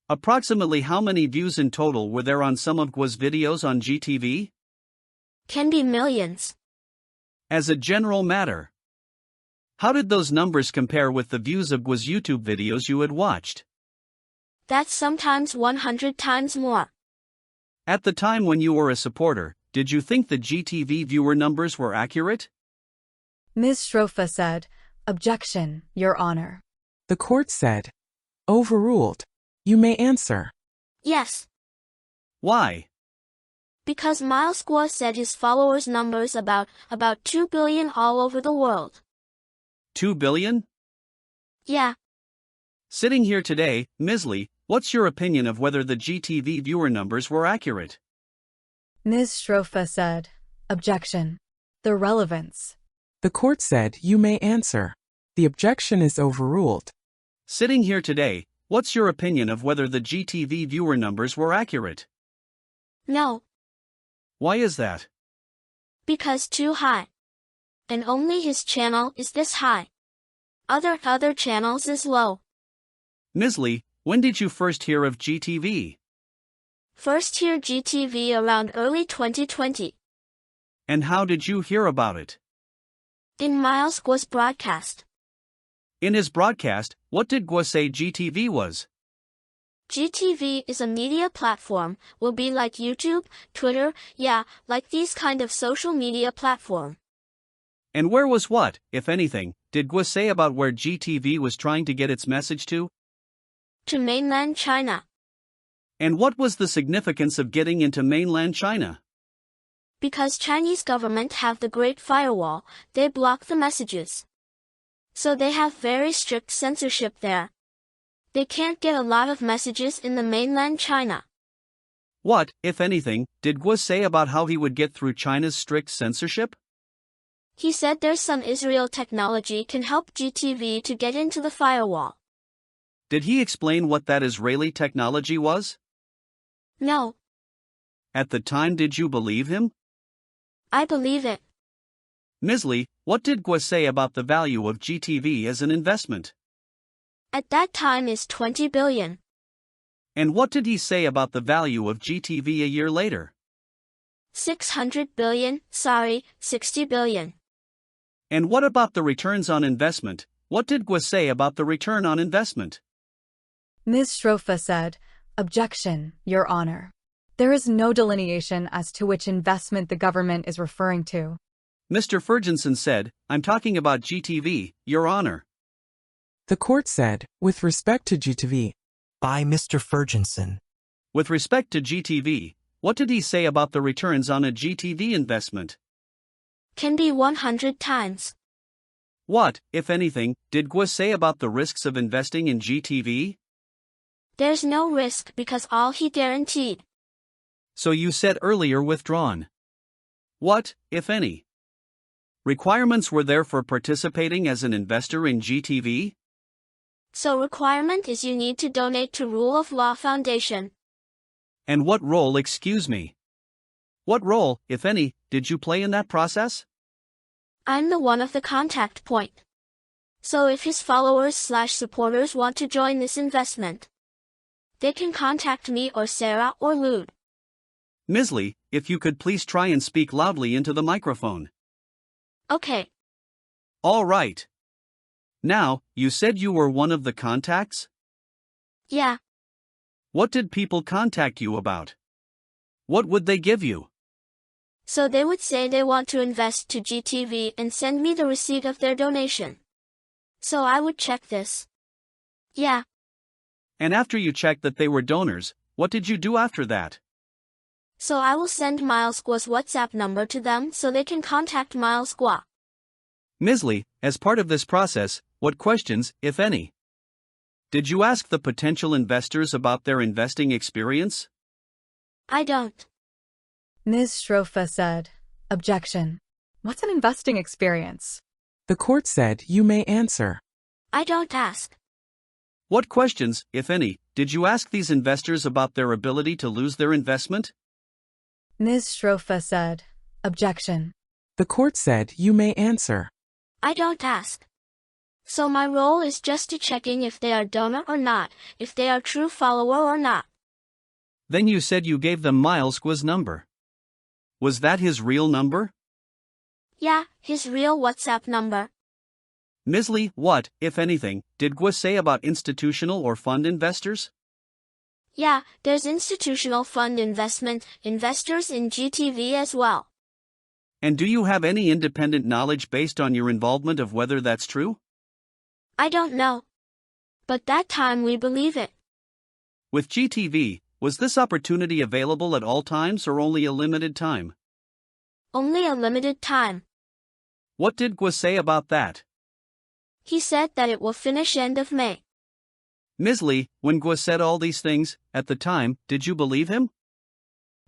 Approximately how many views in total were there on some of Guo's videos on GTV? Can be millions. As a general matter. How did those numbers compare with the views of Guo's YouTube videos you had watched? That's sometimes 100 times more. At the time when you were a supporter, did you think the GTV viewer numbers were accurate? Ms. Shrofa said, objection, Your Honor. The court said, overruled. You may answer. Yes. Why? Because Miles Guo said his followers numbers about 2 billion all over the world. 2 billion? Yeah. Sitting here today, Ms. Lee, what's your opinion of whether the GTV viewer numbers were accurate? Ms. Shrofa said, objection. The relevance. The court said you may answer. The objection is overruled. Sitting here today, what's your opinion of whether the GTV viewer numbers were accurate? No. Why is that? Because too high. And only his channel is this high. Other channels is low. Ms. Lee, when did you first hear of GTV? First hear GTV around early 2020. And how did you hear about it? In Miles Guo's broadcast. In his broadcast, what did Guo say GTV was? GTV is a media platform, will be like YouTube, Twitter, yeah, like these kind of social media platform. And where was what, if anything, did Guo say about where GTV was trying to get its message to? To mainland China. And what was the significance of getting into mainland China? Because Chinese government have the Great Firewall, they block the messages. So they have very strict censorship there. They can't get a lot of messages in the mainland China. What, if anything, did Guo say about how he would get through China's strict censorship? He said there's some Israel technology can help GTV to get into the firewall. Did he explain what that Israeli technology was? No. At the time, did you believe him? I believe it. Ms. Lee, what did Guo say about the value of GTV as an investment? At that time is 20 billion. And what did he say about the value of GTV a year later? 600 billion, 60 billion. And what about the returns on investment? What did Guo say about the return on investment? Ms. Shrofa said, objection, Your Honor. There is no delineation as to which investment the government is referring to. Mr. Ferguson said, I'm talking about GTV, Your Honor. The court said, with respect to GTV. By Mr. Ferguson. With respect to GTV, what did he say about the returns on a GTV investment? Can be 100 times. What, if anything, did Guo say about the risks of investing in GTV? There's no risk because all he guaranteed. So you said earlier withdrawn. What, if any? Requirements were there for participating as an investor in GTV? So requirement is you need to donate to Rule of Law Foundation. And what role, excuse me? What role, if any, did you play in that process? I'm the one of the contact point. So if his followers/supporters want to join this investment, they can contact me or Sarah or Lude. Ms. Lee, if you could please try and speak loudly into the microphone. Okay. All right. Now, you said you were one of the contacts? Yeah. What did people contact you about? What would they give you? So they would say they want to invest to GTV and send me the receipt of their donation. So I would check this. Yeah. And after you checked that they were donors, what did you do after that? So I will send Milesqua's WhatsApp number to them so they can contact Milesqua. Ms. Lee, as part of this process, what questions, if any, did you ask the potential investors about their investing experience? I don't. Ms. Strofa said, "Objection. What's an investing experience?" The court said you may answer. I don't ask. What questions, if any, did you ask these investors about their ability to lose their investment? Ms. Strofa said, "Objection." The court said you may answer. I don't ask. So my role is just to checking if they are donor or not, if they are true follower or not. Then you said you gave them Milesqua's number. Was that his real number? Yeah, his real WhatsApp number. Ms. Lee, what, if anything, did Gw't say about institutional or fund investors? Yeah, there's institutional fund investors in GTV as well. And do you have any independent knowledge based on your involvement of whether that's true? I don't know. But that time we believe it. With GTV, was this opportunity available at all times or only a limited time? Only a limited time. What did Gw't say about that? He said that it will finish end of May. Ms. Lee, when Gw't said all these things, at the time, did you believe him?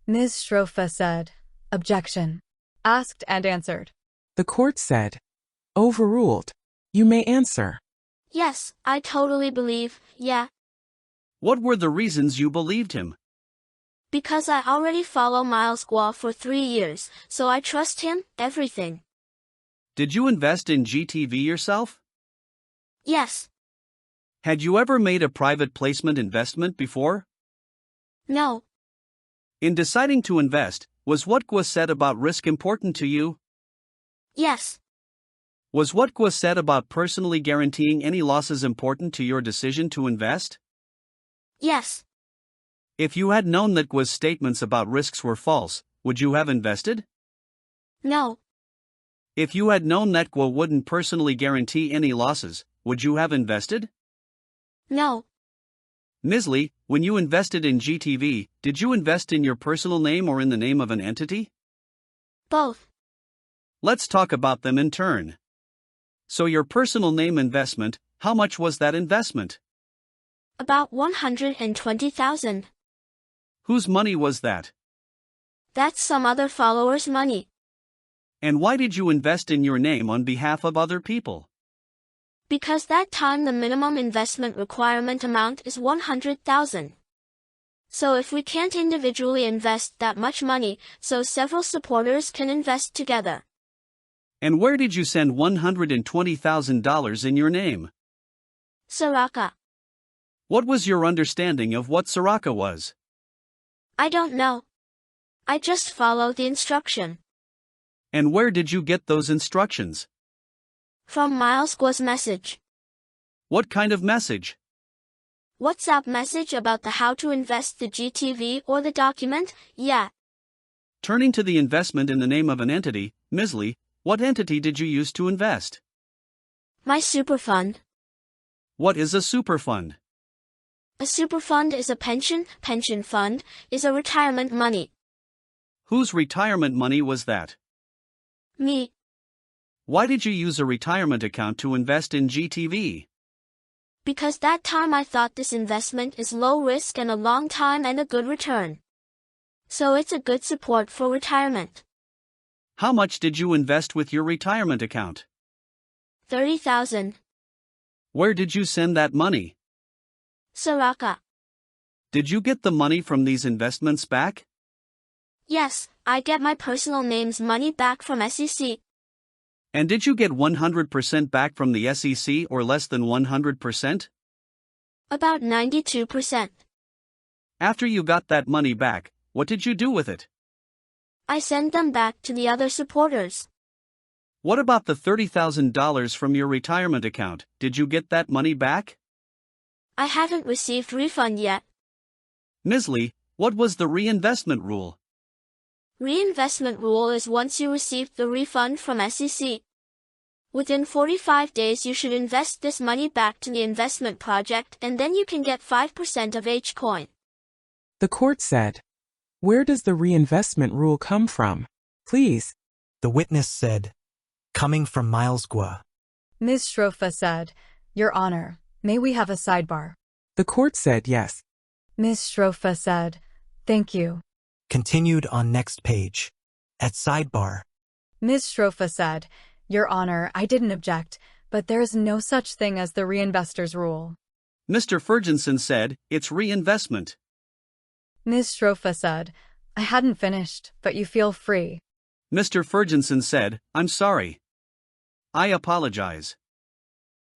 Ms. Strofa said, "Objection." Asked and answered. The court said, "Overruled. You may answer." Yes, I totally believe, yeah. What were the reasons you believed him? Because I already follow Milesqua for 3 years, so I trust him, everything. Did you invest in GTV yourself? Yes. Had you ever made a private placement investment before? No. In deciding to invest, was what Gw't said about risk important to you? Yes. Was what Gw't said about personally guaranteeing any losses important to your decision to invest? Yes. If you had known that Gw's statements about risks were false, would you have invested? No. If you had known that Gwa wouldn't personally guarantee any losses, would you have invested? No. Ms. Lee, when you invested in GTV, did you invest in your personal name or in the name of an entity? Both. Let's talk about them in turn. So your personal name investment, how much was that investment? About 120,000. Whose money was that? That's some other followers' money. And why did you invest in your name on behalf of other people? Because that time the minimum investment requirement amount is 100,000. So if we can't individually invest that much money, so several supporters can invest together. And where did you send $120,000 in your name? Soraka. What was your understanding of what Soraka was? I don't know. I just follow the instruction. And where did you get those instructions? From Milesqua's message. What kind of message? WhatsApp message about the how to invest the GTV or the document, yeah. Turning to the investment in the name of an entity, Ms. Lee, what entity did you use to invest? My super fund. What is a super fund? A super fund is a pension fund, is a retirement money. Whose retirement money was that? Me. Why did you use a retirement account to invest in GTV? Because that time I thought this investment is low risk and a long time and a good return. So it's a good support for retirement. How much did you invest with your retirement account? 30,000. Where did you send that money? Saraka. Did you get the money from these investments back? Yes, I get my personal name's money back from SEC. And did you get 100% back from the SEC or less than 100%? About 92%. After you got that money back, what did you do with it? I send them back to the other supporters. What about the $30,000 from your retirement account? Did you get that money back? I haven't received refund yet. Ms. Lee, what was the reinvestment rule? Reinvestment rule is once you receive the refund from SEC. Within 45 days you should invest this money back to the investment project and then you can get 5% of each coin. The court said, "Where does the reinvestment rule come from? Please." The witness said, "Coming from Miles Gwa." Ms. Shrofa said, "Your Honor, may we have a sidebar?" The court said yes. Ms. Shrofa said, "Thank you." Continued on next page. At sidebar. Ms. Shrofa said, "Your Honor, I didn't object, but there is no such thing as the reinvestors rule." Mr. Ferguson said, "It's reinvestment." Ms. Shrofa said, "I hadn't finished, but you feel free." Mr. Ferguson said, "I'm sorry. I apologize."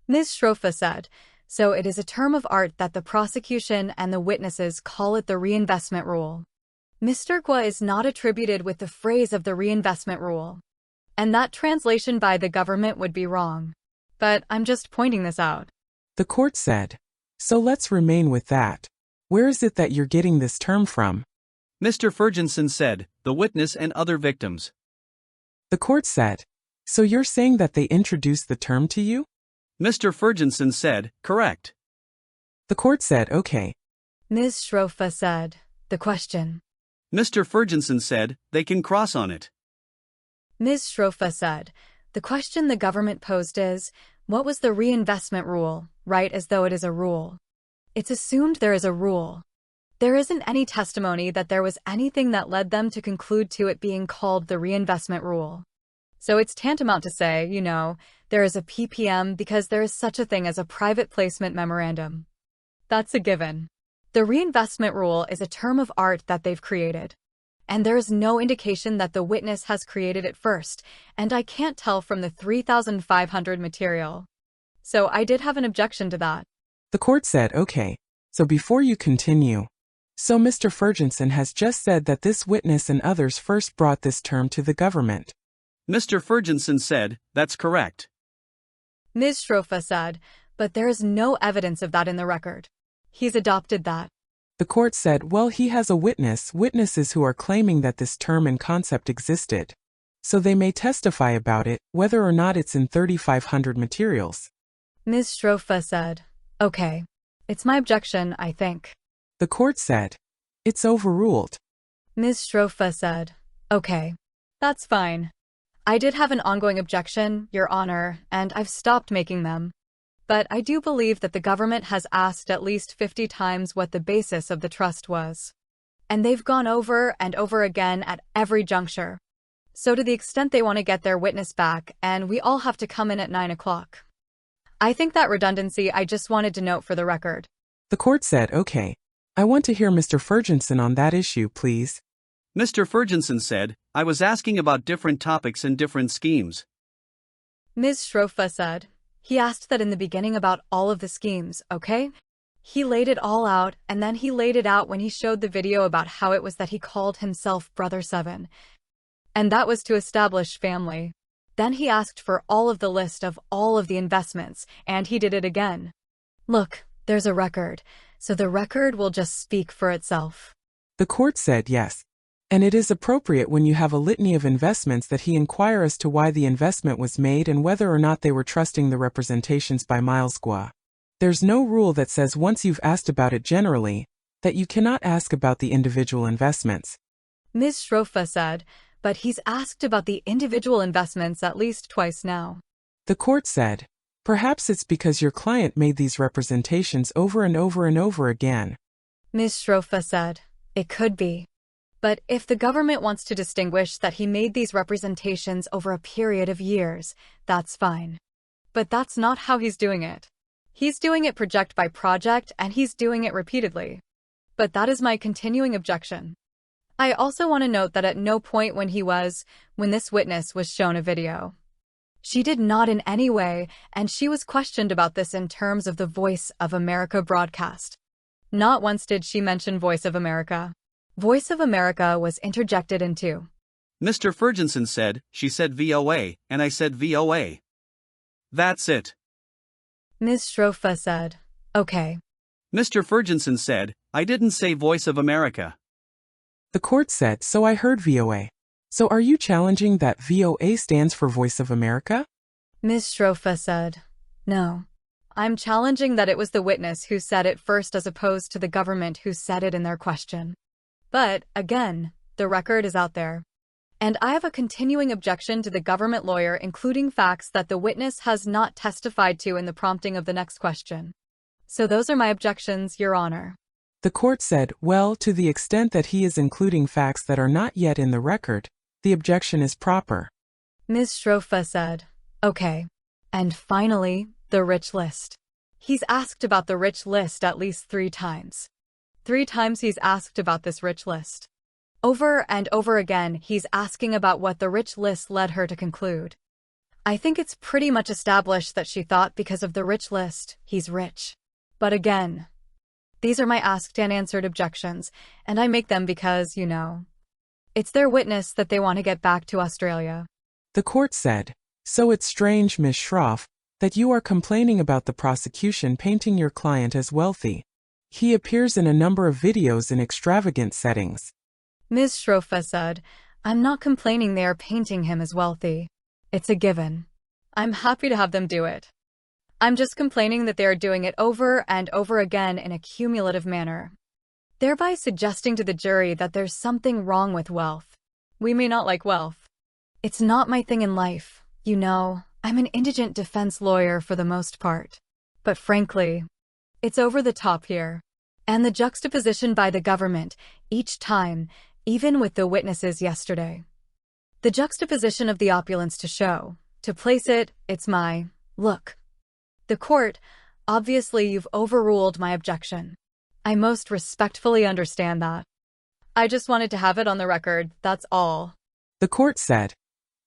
Ms. Shrofa said, "So it is a term of art that the prosecution and the witnesses call it the reinvestment rule. Mr. Gwa is not attributed with the phrase of the reinvestment rule. And that translation by the government would be wrong. But I'm just pointing this out." The court said, "So let's remain with that. Where is it that you're getting this term from?" Mr. Ferguson said, "The witness and other victims." The court said, "So you're saying that they introduced the term to you?" Mr. Ferguson said, "Correct." The court said, "Okay." Ms. Shrofa said, "The question." Mr. Ferguson said, "They can cross on it." Ms. Shrofa said, "The question the government posed is, what was the reinvestment rule, right, as though it is a rule. It's assumed there is a rule. There isn't any testimony that there was anything that led them to conclude to it being called the reinvestment rule. So it's tantamount to say, there is a PPM because there is such a thing as a private placement memorandum. That's a given. The reinvestment rule is a term of art that they've created. And there is no indication that the witness has created it first, and I can't tell from the 3,500 material. So I did have an objection to that." The court said, "Okay. So before you continue, so Mr. Ferguson has just said that this witness and others first brought this term to the government." Mr. Ferguson said, "That's correct." Ms. Shrofa said, "But there is no evidence of that in the record. He's adopted that." The court said, "Well, he has a witnesses who are claiming that this term and concept existed. So they may testify about it, whether or not it's in 3,500 materials." Ms. Shrofa said, "Okay. It's my objection, I think." The court said, "It's overruled." Ms. Shrofa said, "Okay. That's fine. I did have an ongoing objection, Your Honor, and I've stopped making them. But I do believe that the government has asked at least 50 times what the basis of the trust was. And they've gone over and over again at every juncture. So to the extent they want to get their witness back, and we all have to come in at 9 o'clock. I think that redundancy I just wanted to note for the record." The court said, "Okay. I want to hear Mr. Ferguson on that issue, please." Mr. Ferguson said, "I was asking about different topics and different schemes." Ms. Shrofa said, "He asked that in the beginning about all of the schemes, okay? He laid it all out, and then he laid it out when he showed the video about how it was that he called himself Brother Seven. And that was to establish family. Then he asked for all of the list of all of the investments, and he did it again. Look, there's a record, so the record will just speak for itself." The court said yes. And it is appropriate when you have a litany of investments that he inquire as to why the investment was made and whether or not they were trusting the representations by Miles Gwa. There's no rule that says once you've asked about it generally, that you cannot ask about the individual investments. Ms. Shrofa said, "But he's asked about the individual investments at least twice now." The court said, "Perhaps it's because your client made these representations over and over and over again." Ms. Shrofa said, "It could be. But if the government wants to distinguish that he made these representations over a period of years, that's fine. But that's not how he's doing it. He's doing it project by project, and he's doing it repeatedly. But that is my continuing objection. I also want to note that at no point when this witness was shown a video. She did not in any way, and she was questioned about this in terms of the Voice of America broadcast. Not once did she mention Voice of America. Voice of America was interjected into. Mr. Ferguson said, she said VOA, and I said VOA. That's it. Ms. Strofa said, okay. Mr. Ferguson said, I didn't say Voice of America. The court said, so I heard VOA. So are you challenging that VOA stands for Voice of America? Ms. Strofa said, no. I'm challenging that it was the witness who said it first as opposed to the government who said it in their question. But, again, the record is out there. And I have a continuing objection to the government lawyer including facts that the witness has not testified to in the prompting of the next question. So those are my objections, Your Honor. The court said, well, to the extent that he is including facts that are not yet in the record, the objection is proper. Ms. Strofa said, okay. And finally, the rich list. He's asked about the rich list at least 3 times. 3 times he's asked about this rich list. Over and over again, he's asking about what the rich list led her to conclude. I think it's pretty much established that she thought because of the rich list, he's rich. But again, these are my asked and answered objections, and I make them because, it's their witness that they want to get back to Australia. The court said, so it's strange, Ms. Schroff, that you are complaining about the prosecution painting your client as wealthy. He appears in a number of videos in extravagant settings. Ms. Strofa said, I'm not complaining they are painting him as wealthy. It's a given. I'm happy to have them do it. I'm just complaining that they are doing it over and over again in a cumulative manner, thereby suggesting to the jury that there's something wrong with wealth. We may not like wealth. It's not my thing in life. I'm an indigent defense lawyer for the most part. But frankly, it's over the top here. And the juxtaposition by the government, each time, even with the witnesses yesterday. The juxtaposition of the opulence to place it's my, look. The court, obviously you've overruled my objection. I most respectfully understand that. I just wanted to have it on the record, that's all. The court said,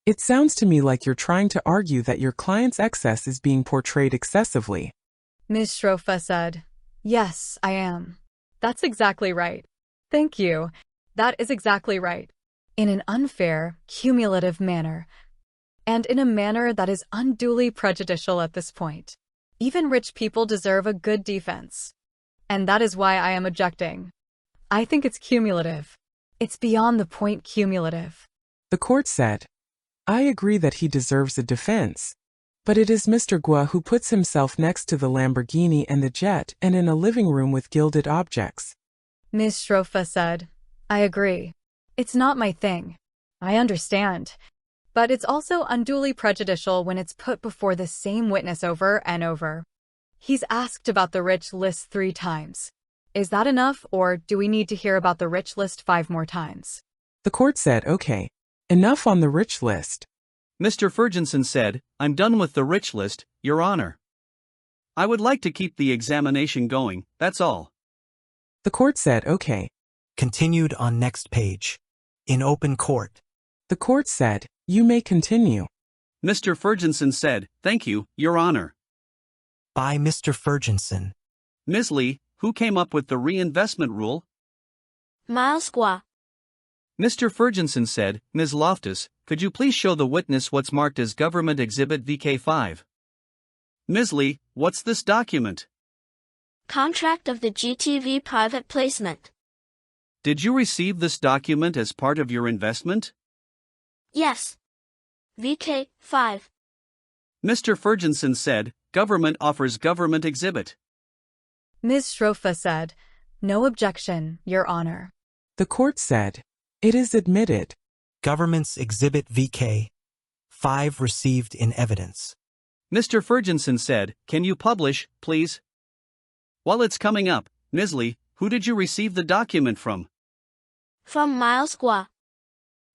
it sounds to me like you're trying to argue that your client's excess is being portrayed excessively. Ms. Strofa said, yes, I am. That's exactly right. Thank you. That is exactly right. In an unfair, cumulative manner. And in a manner that is unduly prejudicial at this point. Even rich people deserve a good defense. And that is why I am objecting. I think it's cumulative. It's beyond the point cumulative. The court said, I agree that he deserves a defense. But it is Mr. Gov't who puts himself next to the Lamborghini and the jet and in a living room with gilded objects. Ms. Strofa said, I agree. It's not my thing. I understand. But it's also unduly prejudicial when it's put before the same witness over and over. He's asked about the rich list 3 times. Is that enough, or do we need to hear about the rich list 5 more times? The court said, okay. Enough on the rich list. Mr. Ferguson said, I'm done with the rich list, Your Honor. I would like to keep the examination going, that's all. The court said, okay. Continued on next page. In open court. The court said, you may continue. Mr. Ferguson said, thank you, Your Honor. By Mr. Ferguson. Ms. Lee, who came up with the reinvestment rule? Miles Gov't. Mr. Ferguson said, Ms. Loftus, could you please show the witness what's marked as Government Exhibit VK5? Ms. Lee, what's this document? Contract of the GTV private placement. Did you receive this document as part of your investment? Yes. VK5. Mr. Ferguson said, government offers government exhibit. Ms. Strofa said, no objection, Your Honor. The court said, it is admitted. Government's Exhibit VK. 5 received in evidence. Mr. Ferguson said, can you publish, please? While it's coming up, Ms. Lee, who did you receive the document from? From Miles Gua.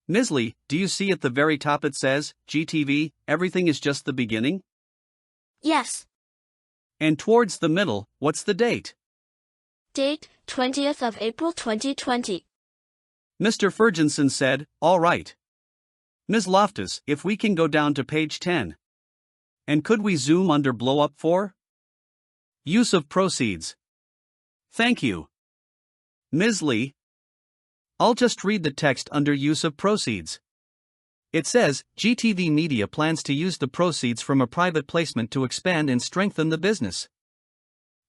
Ms. Lee, do you see at the very top it says, GTV, everything is just the beginning? Yes. And towards the middle, what's the date? Date, 20th of April 2020. Mr. Ferguson said, all right. Ms. Loftus, if we can go down to page 10. And could we zoom under blow up for? Use of proceeds. Thank you. Ms. Lee. I'll just read the text under use of proceeds. It says, GTV Media plans to use the proceeds from a private placement to expand and strengthen the business.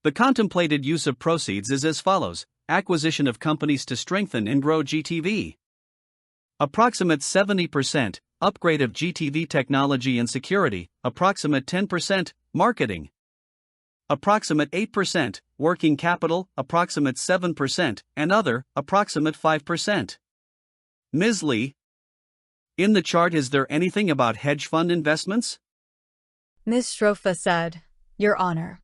The contemplated use of proceeds is as follows: acquisition of companies to strengthen and grow GTV. Approximate 70%, upgrade of GTV technology and security, approximate 10%, marketing. Approximate 8%, working capital, approximate 7%, and other, approximate 5%. Ms. Lee. In the chart, is there anything about hedge fund investments? Ms. Strofa said, Your Honor,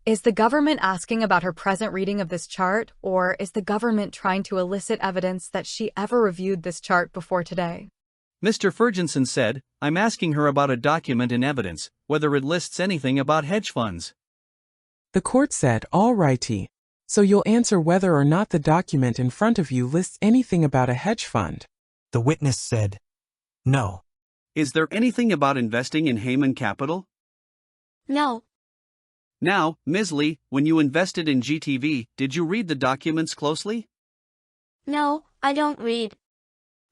is the government asking about her present reading of this chart, or is the government trying to elicit evidence that she ever reviewed this chart before today? Mr. Ferguson said, I'm asking her about a document and evidence, whether it lists anything about hedge funds. The court said, all righty. So you'll answer whether or not the document in front of you lists anything about a hedge fund. The witness said, no. Is there anything about investing in Hayman Capital? No. Now, Ms. Lee, when you invested in GTV, did you read the documents closely? No, I don't read.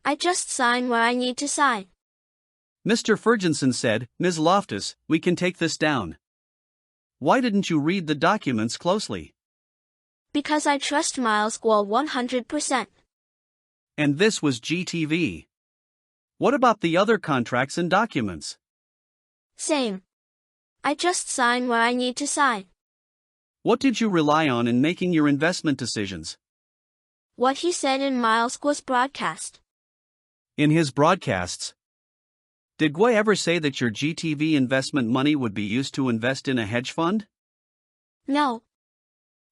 I just sign where I need to sign. Mr. Ferguson said, Ms. Loftus, we can take this down. Why didn't you read the documents closely? Because I trust Miles Gua 100%. And this was GTV. What about the other contracts and documents? Same. I just sign where I need to sign. What did you rely on in making your investment decisions? What he said in Miles Gua's broadcast. In his broadcasts? Did Gua ever say that your GTV investment money would be used to invest in a hedge fund? No.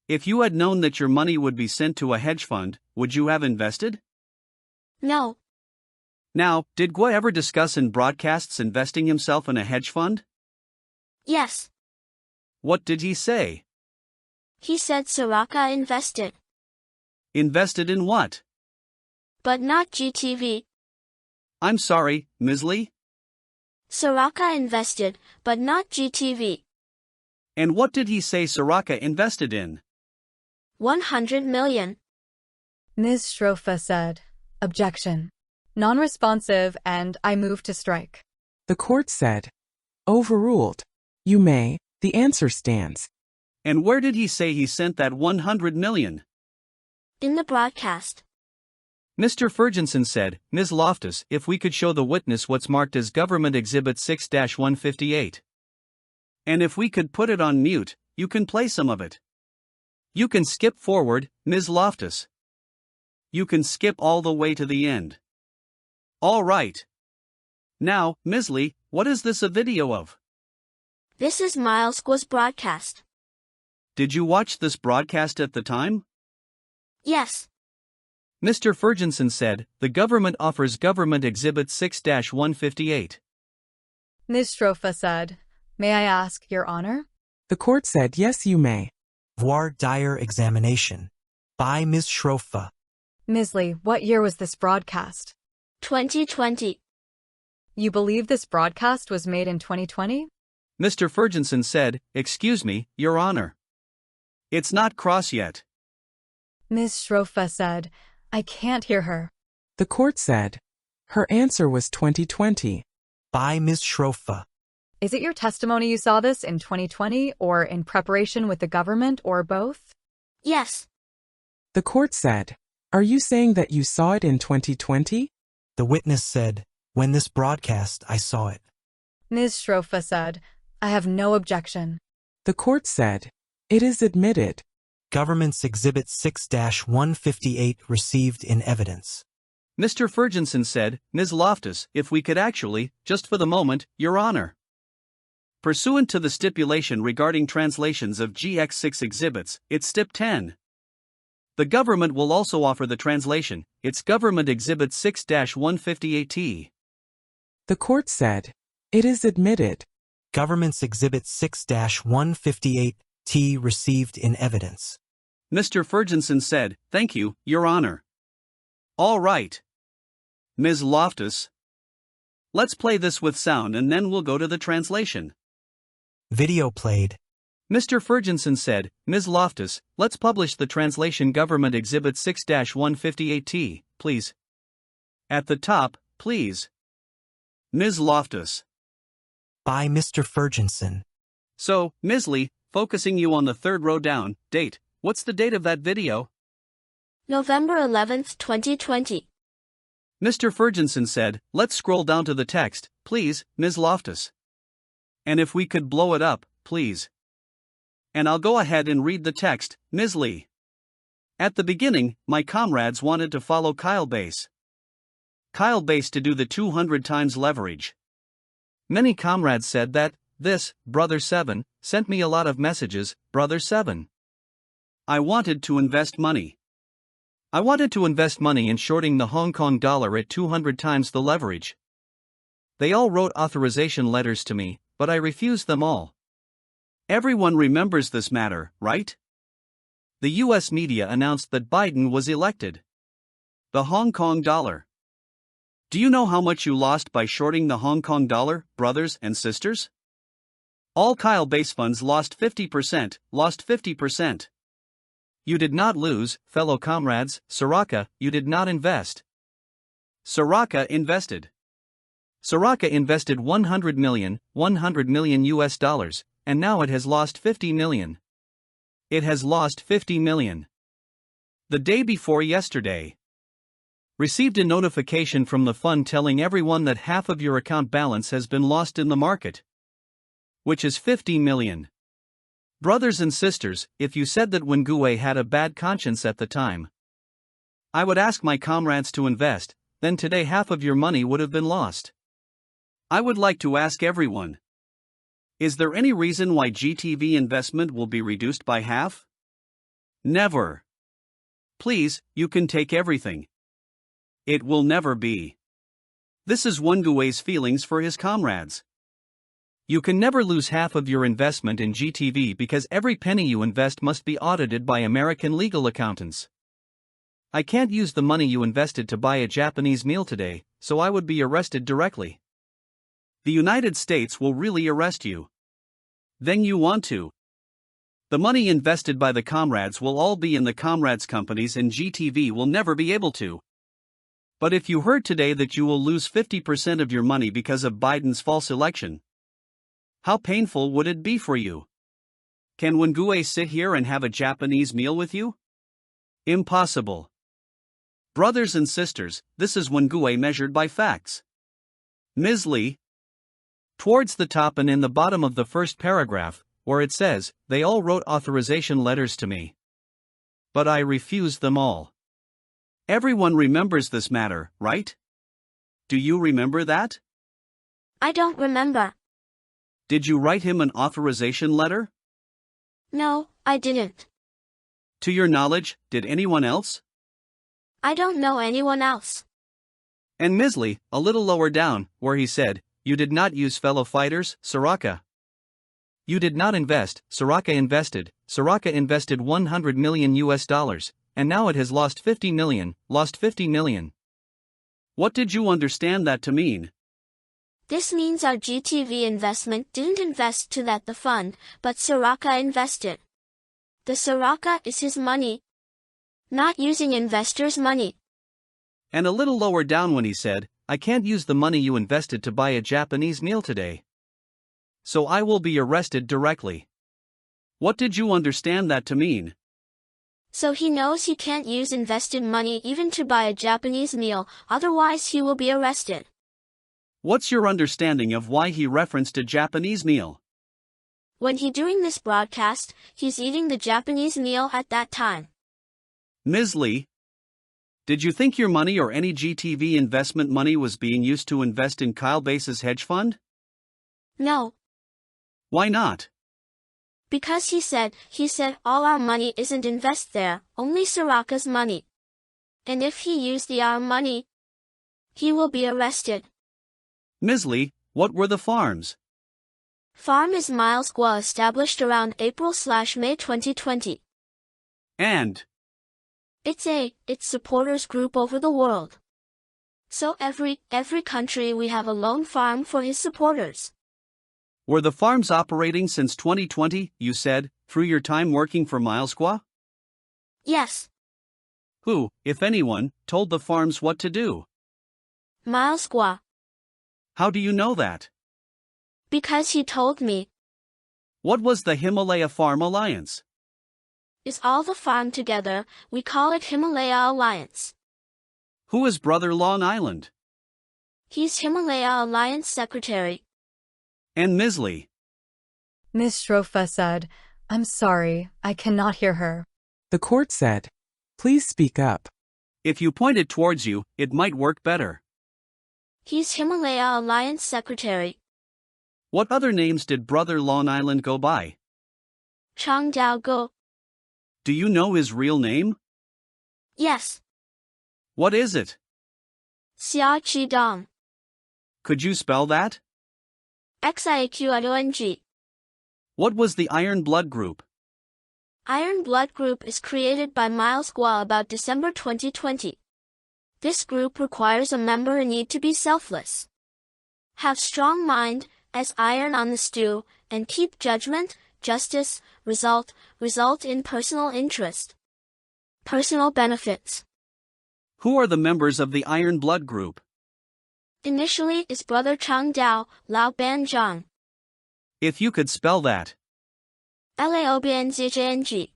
If you had known that your money would be sent to a hedge fund, would you have invested? No. Now, did Gua ever discuss in broadcasts investing himself in a hedge fund? Yes. What did he say? He said Soraka invested. Invested in what? But not GTV. I'm sorry, Ms. Lee? Soraka invested, but not GTV. And what did he say Soraka invested in? 100 million. Ms. Strofa said, Objection. Non-responsive, and I move to strike. The court said, overruled. You may, the answer stands. And where did he say he sent that 100 million? In the broadcast. Mr. Ferguson said, Ms. Loftus, if we could show the witness what's marked as Government Exhibit 6-158. And if we could put it on mute, you can play some of it. You can skip forward, Ms. Loftus. You can skip all the way to the end. All right. Now, Ms. Lee, what is this a video of? This is Miles Gua's broadcast. Did you watch this broadcast at the time? Yes. Mr. Ferguson said, the government offers Government Exhibit 6-158. Ms. Strofa said, May I ask, Your Honor? The court said, yes, you may. Voir dire examination. By Ms. Strofa. Ms. Lee, what year was this broadcast? 2020. You believe this broadcast was made in 2020? Mr. Ferguson said, excuse me, Your Honor. It's not cross yet. Ms. Strofa said, I can't hear her. The court said, her answer was 2020. By Ms. Strofa. Is it your testimony you saw this in 2020 or in preparation with the government or both? Yes. The court said, are you saying that you saw it in 2020? The witness said, when this broadcast I saw it. Ms. Strofa said, I have no objection. The court said, it is admitted. Government's Exhibit 6-158 received in evidence. Mr. Ferguson said, Ms. Loftus, if we could actually, just for the moment, Your Honor. Pursuant to the stipulation regarding translations of GX6 exhibits, it's Stip 10. The government will also offer the translation. It's Government Exhibit 6-158T. The court said, "It is admitted." Government's Exhibit 6-158T received in evidence. Mr. Ferguson said, "Thank you, Your Honor." All right. Ms. Loftus. Let's play this with sound and then we'll go to the translation. Video played. Mr. Ferguson said, "Ms. Loftus, let's publish the translation Government Exhibit 6-158T, please. At the top, please. Ms. Loftus. By Mr. Ferguson. So, Ms. Lee, focusing you on the third row down, date. What's the date of that video? November 11th, 2020. Mr. Ferguson said, "Let's scroll down to the text, please, Ms. Loftus. And if we could blow it up, please. And I'll go ahead and read the text, Ms. Lee. At the beginning, my comrades wanted to follow Kyle Bass. Kyle Bass to do the 200 times leverage. Many comrades said that, this, Brother 7, sent me a lot of messages, Brother 7. I wanted to invest money. I wanted to invest money in shorting the Hong Kong dollar at 200 times the leverage. They all wrote authorization letters to me, but I refused them all. Everyone remembers this matter, right? The US media announced that Biden was elected. The Hong Kong dollar. Do you know how much you lost by shorting the Hong Kong dollar, brothers and sisters? All Kyle Bass funds lost 50%, lost 50%. You did not lose, fellow comrades. Soraka, you did not invest. Soraka invested. Soraka invested 100 million US dollars, and now it has lost 50 million. It has lost 50 million. The day before yesterday. Received a notification from the fund telling everyone that half of your account balance has been lost in the market. Which is 50 million. Brothers and sisters, if you said that Wengue had a bad conscience at the time, I would ask my comrades to invest, then today half of your money would have been lost. I would like to ask everyone. Is there any reason why GTV investment will be reduced by half? Never. Please, you can take everything. It will never be. This is Wengue's feelings for his comrades. You can never lose half of your investment in GTV because every penny you invest must be audited by American legal accountants. I can't use the money you invested to buy a Japanese meal today, so I would be arrested directly. The United States will really arrest you. Then you want to. The money invested by the comrades will all be in the comrades' companies and GTV will never be able to. But if you heard today that you will lose 50% of your money because of Biden's false election, how painful would it be for you? Can Wengue sit here and have a Japanese meal with you? Impossible. Brothers and sisters, this is Wengue measured by facts. Ms. Lee. Towards the top and in the bottom of the first paragraph, where it says, they all wrote authorization letters to me. But I refused them all. Everyone remembers this matter, right? Do you remember that? I don't remember. Did you write him an authorization letter? No, I didn't. To your knowledge, did anyone else? I don't know anyone else. And Ms. Lee, a little lower down, where he said, you did not use fellow fighters, Soraka. You did not invest, Soraka invested. Soraka invested 100 million US dollars, and now it has lost 50 million, lost 50 million. What did you understand that to mean? This means our GTV investment didn't invest to that the fund, but Soraka invested. The Soraka is his money. Not using investors' money. And a little lower down when he said, I can't use the money you invested to buy a Japanese meal today. So I will be arrested directly. What did you understand that to mean? So he knows he can't use invested money even to buy a Japanese meal, otherwise he will be arrested. What's your understanding of why he referenced a Japanese meal? When he doing this broadcast, he's eating the Japanese meal at that time. Ms. Lee, did you think your money or any GTV investment money was being used to invest in Kyle Bass's hedge fund? No. Why not? Because he said all our money isn't invested there, only Soraka's money. And if he used our money, he will be arrested. Ms. Lee, what were the farms? Farm is Miles Gua established around April/May 2020. And It's supporters group over the world. So every country we have a lone farm for his supporters. were the farms operating since 2020, you said, through your time working for Milesqua? Yes. Who, if anyone, told the farms what to do? Miles Gua. How do you know that? Because he told me. What was the Himalaya Farm Alliance? Is all the farm together, we call it Himalaya Alliance. Who is Brother Long Island? He's Himalaya Alliance Secretary. And Ms. Lee? Ms. Shrofa said, "I'm sorry, I cannot hear her." The court said, "Please speak up." If you point it towards you, it might work better. He's Himalaya Alliance Secretary. What other names did Brother Long Island go by? Chang Dao Go. Do you know his real name? Yes. What is it? Xia Qi Dong. Could you spell that? Xiaqng. What was the Iron Blood Group? Iron Blood Group is created by Miles Gua about December 2020. This group requires a member need to be selfless, have strong mind, as iron on the stew, and keep judgment, justice, result in personal interest. Personal benefits. Who are the members of the Iron Blood Group? Initially is Brother Chang Dao, Lao Ban Zhang. If you could spell that. Laobnzhng.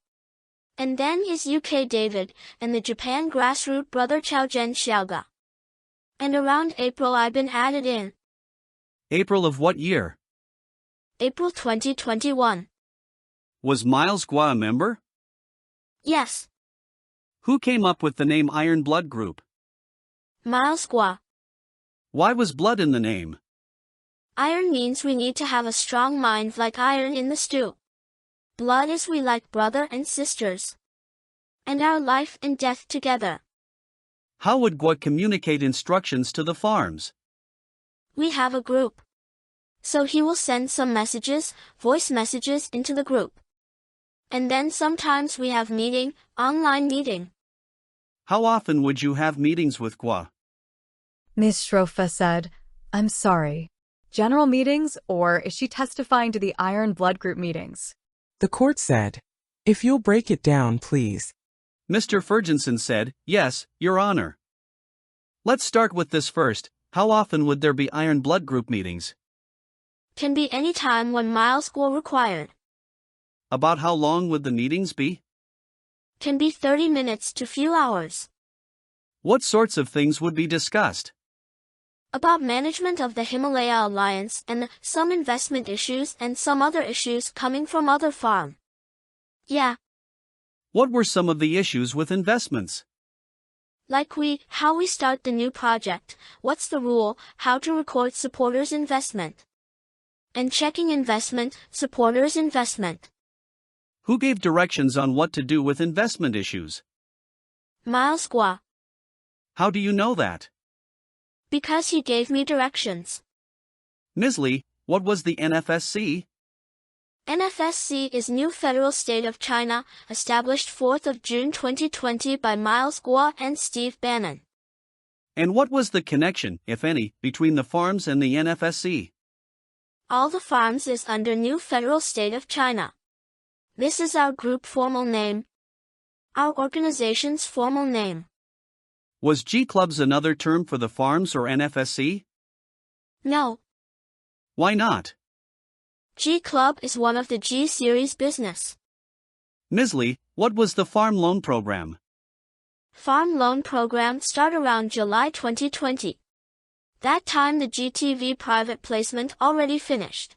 And then is UK David, and the Japan grassroots Brother Chao Zhen Xiaoga. And around April I've been added in. April of what year? April 2021. Was Miles Gua a member? Yes. Who came up with the name Iron Blood Group? Miles Gua. Why was blood in the name? Iron means we need to have a strong mind like iron in the stew. Blood is we like brother and sisters. And our life and death together. How would Gua communicate instructions to the farms? We have a group. So he will send some messages, voice messages into the group. And then sometimes we have online meeting. How often would you have meetings with Gua? Ms. Shrofa said, "I'm sorry. General meetings, or is she testifying to the Iron Blood Group meetings?" The court said, "If you'll break it down, please." Mr. Ferguson said, "Yes, Your Honor." Let's start with this first. How often would there be Iron Blood Group meetings? Can be any time when Miles Gua required. About how long would the meetings be? Can be 30 minutes to few hours. What sorts of things would be discussed? About management of the Himalaya Alliance and some investment issues and some other issues coming from other farm. Yeah. What were some of the issues with investments? Like how we start the new project, what's the rule, how to record supporters' investment. And checking investment, supporters' investment. Who gave directions on what to do with investment issues? Miles Gua. How do you know that? Because he gave me directions. Ms. Lee, what was the NFSC? NFSC is New Federal State of China, established 4th of June 2020 by Miles Gua and Steve Bannon. And what was the connection, if any, between the farms and the NFSC? All the farms is under New Federal State of China. This is our group formal name. Our organization's formal name. Was G-Clubs another term for the farms or NFSC? No. Why not? G-Club is one of the G-Series business. Ms. Lee, what was the farm loan program? Farm loan program start around July 2020. That time the GTV private placement already finished.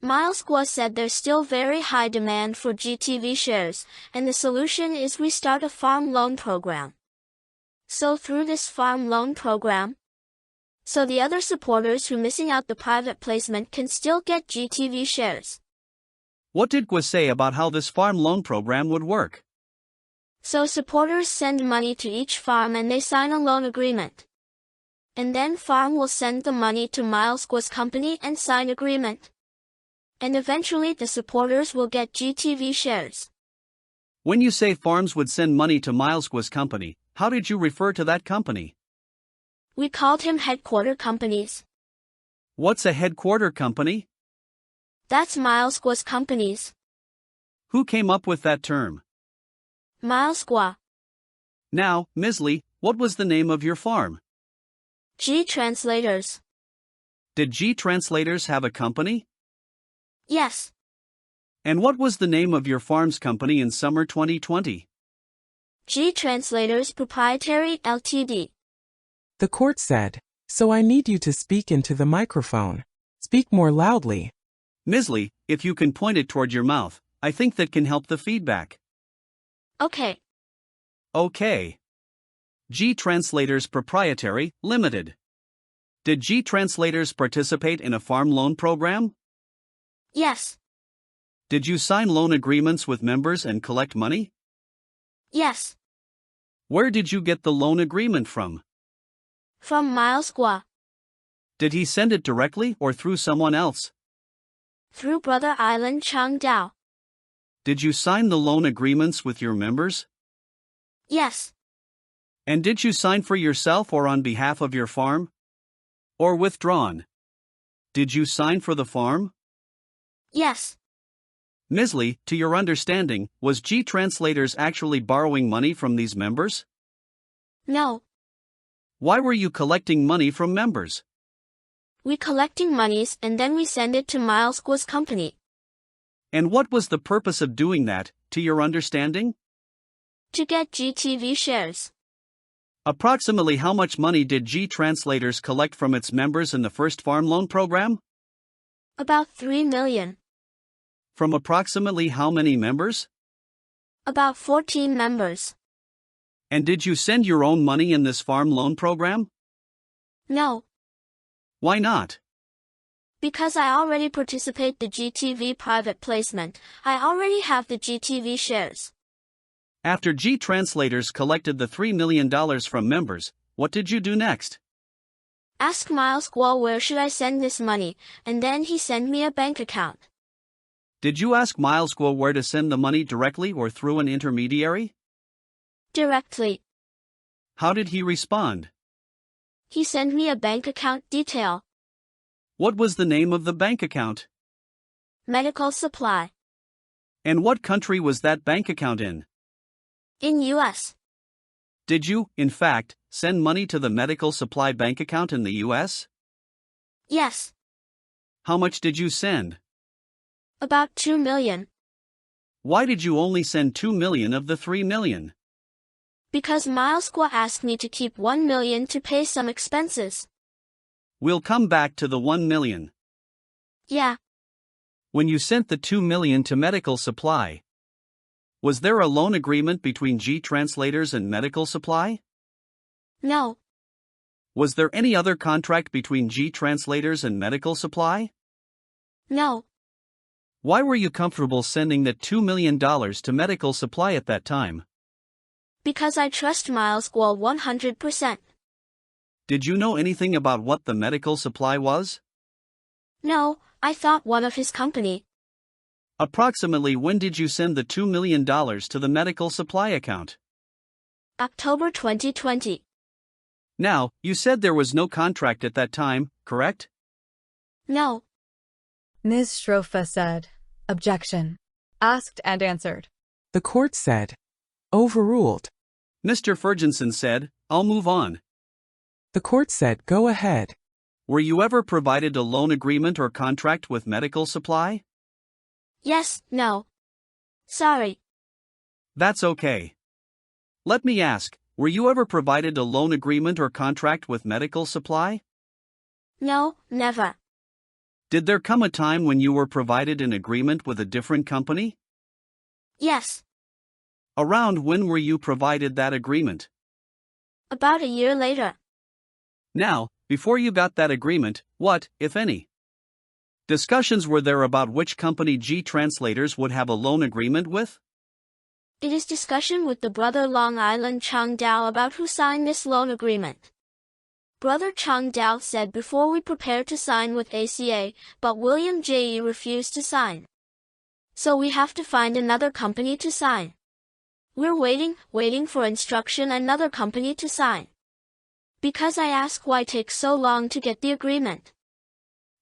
Miles Gua said there's still very high demand for GTV shares, and the solution is we start a farm loan program. So through this farm loan program, so the other supporters who missing out the private placement can still get GTV shares. What did Gwa say about how this farm loan program would work? So supporters send money to each farm and they sign a loan agreement. And then farm will send the money to Miles Gwa's company and sign agreement. And eventually the supporters will get GTV shares. When you say farms would send money to Miles Gwa's company, how did you refer to that company? We called him headquarter companies. What's a headquarter company? That's Miles Gwa's companies. Who came up with that term? Miles Gwa. Now, Ms. Lee, what was the name of your farm? G-Translators. Did G-Translators have a company? Yes. And what was the name of your farm's company in summer 2020? G-Translators Proprietary Ltd. The court said, "So I need you to speak into the microphone. Speak more loudly." Ms. Lee, if you can point it toward your mouth, I think that can help the feedback. Okay. Okay. G-Translators Proprietary, Limited. Did G-Translators participate in a farm loan program? Yes. Did you sign loan agreements with members and collect money? Yes. Where did you get the loan agreement from? From Miles Gwa. Did he send it directly or through someone else? Through Brother Island Changdao. Did you sign the loan agreements with your members? Yes. And did you sign for yourself or on behalf of your farm? Or withdrawn? Did you sign for the farm? Yes. Ms. Lee, to your understanding, was G-Translators actually borrowing money from these members? No. Why were you collecting money from members? We collecting monies and then we send it to Miles Gwa's company. And what was the purpose of doing that, to your understanding? To get GTV shares. Approximately how much money did G-Translators collect from its members in the first farm loan program? About 3 million. From approximately how many members? About 14 members. And did you send your own money in this farm loan program? No. Why not? Because I already participate the GTV private placement. I already have the GTV shares. After G-Translators collected the $3 million from members, what did you do next? Ask Miles Gwa where should I send this money, and then he sent me a bank account. Did you ask Miles Gwa where to send the money directly or through an intermediary? Directly. How did he respond? He sent me a bank account detail. What was the name of the bank account? Medical supply. And what country was that bank account in? In US. Did you, in fact, send money to the medical supply bank account in the US? Yes. How much did you send? About 2 million. Why did you only send 2 million of the 3 million? Because Miles Gwa asked me to keep 1 million to pay some expenses. We'll come back to the 1 million. Yeah. When you sent the 2 million to medical supply, was there a loan agreement between G-Translators and medical supply? No. Was there any other contract between G-Translators and medical supply? No. Why were you comfortable sending that $2 million to medical supply at that time? Because I trust Miles Gwa 100%. Did you know anything about what the medical supply was? No, I thought one of his company. Approximately when did you send the $2 million to the medical supply account? October 2020. Now, you said there was no contract at that time, correct? No. Ms. Shrofa said, "Objection." Asked and answered. The court said, "Overruled." Mr. Ferguson said, "I'll move on." The court said, "Go ahead." Were you ever provided a loan agreement or contract with medical supply? Yes, no. Sorry. That's okay. Let me ask, were you ever provided a loan agreement or contract with medical supply? No, never. Did there come a time when you were provided an agreement with a different company? Yes. Around when were you provided that agreement? About a year later. Now, before you got that agreement, what, if any, Discussions were there about which company G-Translators would have a loan agreement with? It is discussion with the brother Long Island Chang Dao about who signed this loan agreement. Brother Chang Dao said before we prepare to sign with ACA, but William J.E. refused to sign. So we have to find another company to sign. We're waiting for instruction another company to sign. Because I ask why it takes so long to get the agreement.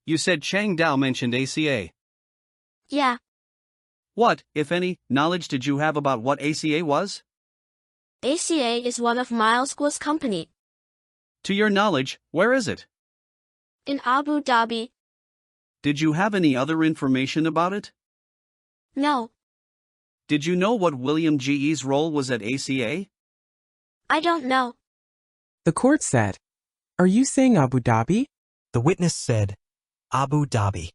You said Chang Dao mentioned ACA. Yeah. What, if any, knowledge did you have about what ACA was? ACA is one of Miles's company. To your knowledge, where is it? In Abu Dhabi. Did you have any other information about it? No. Did you know what William G.E.'s role was at ACA? I don't know. The court said, "Are you saying Abu Dhabi?" The witness said, Abu Dhabi.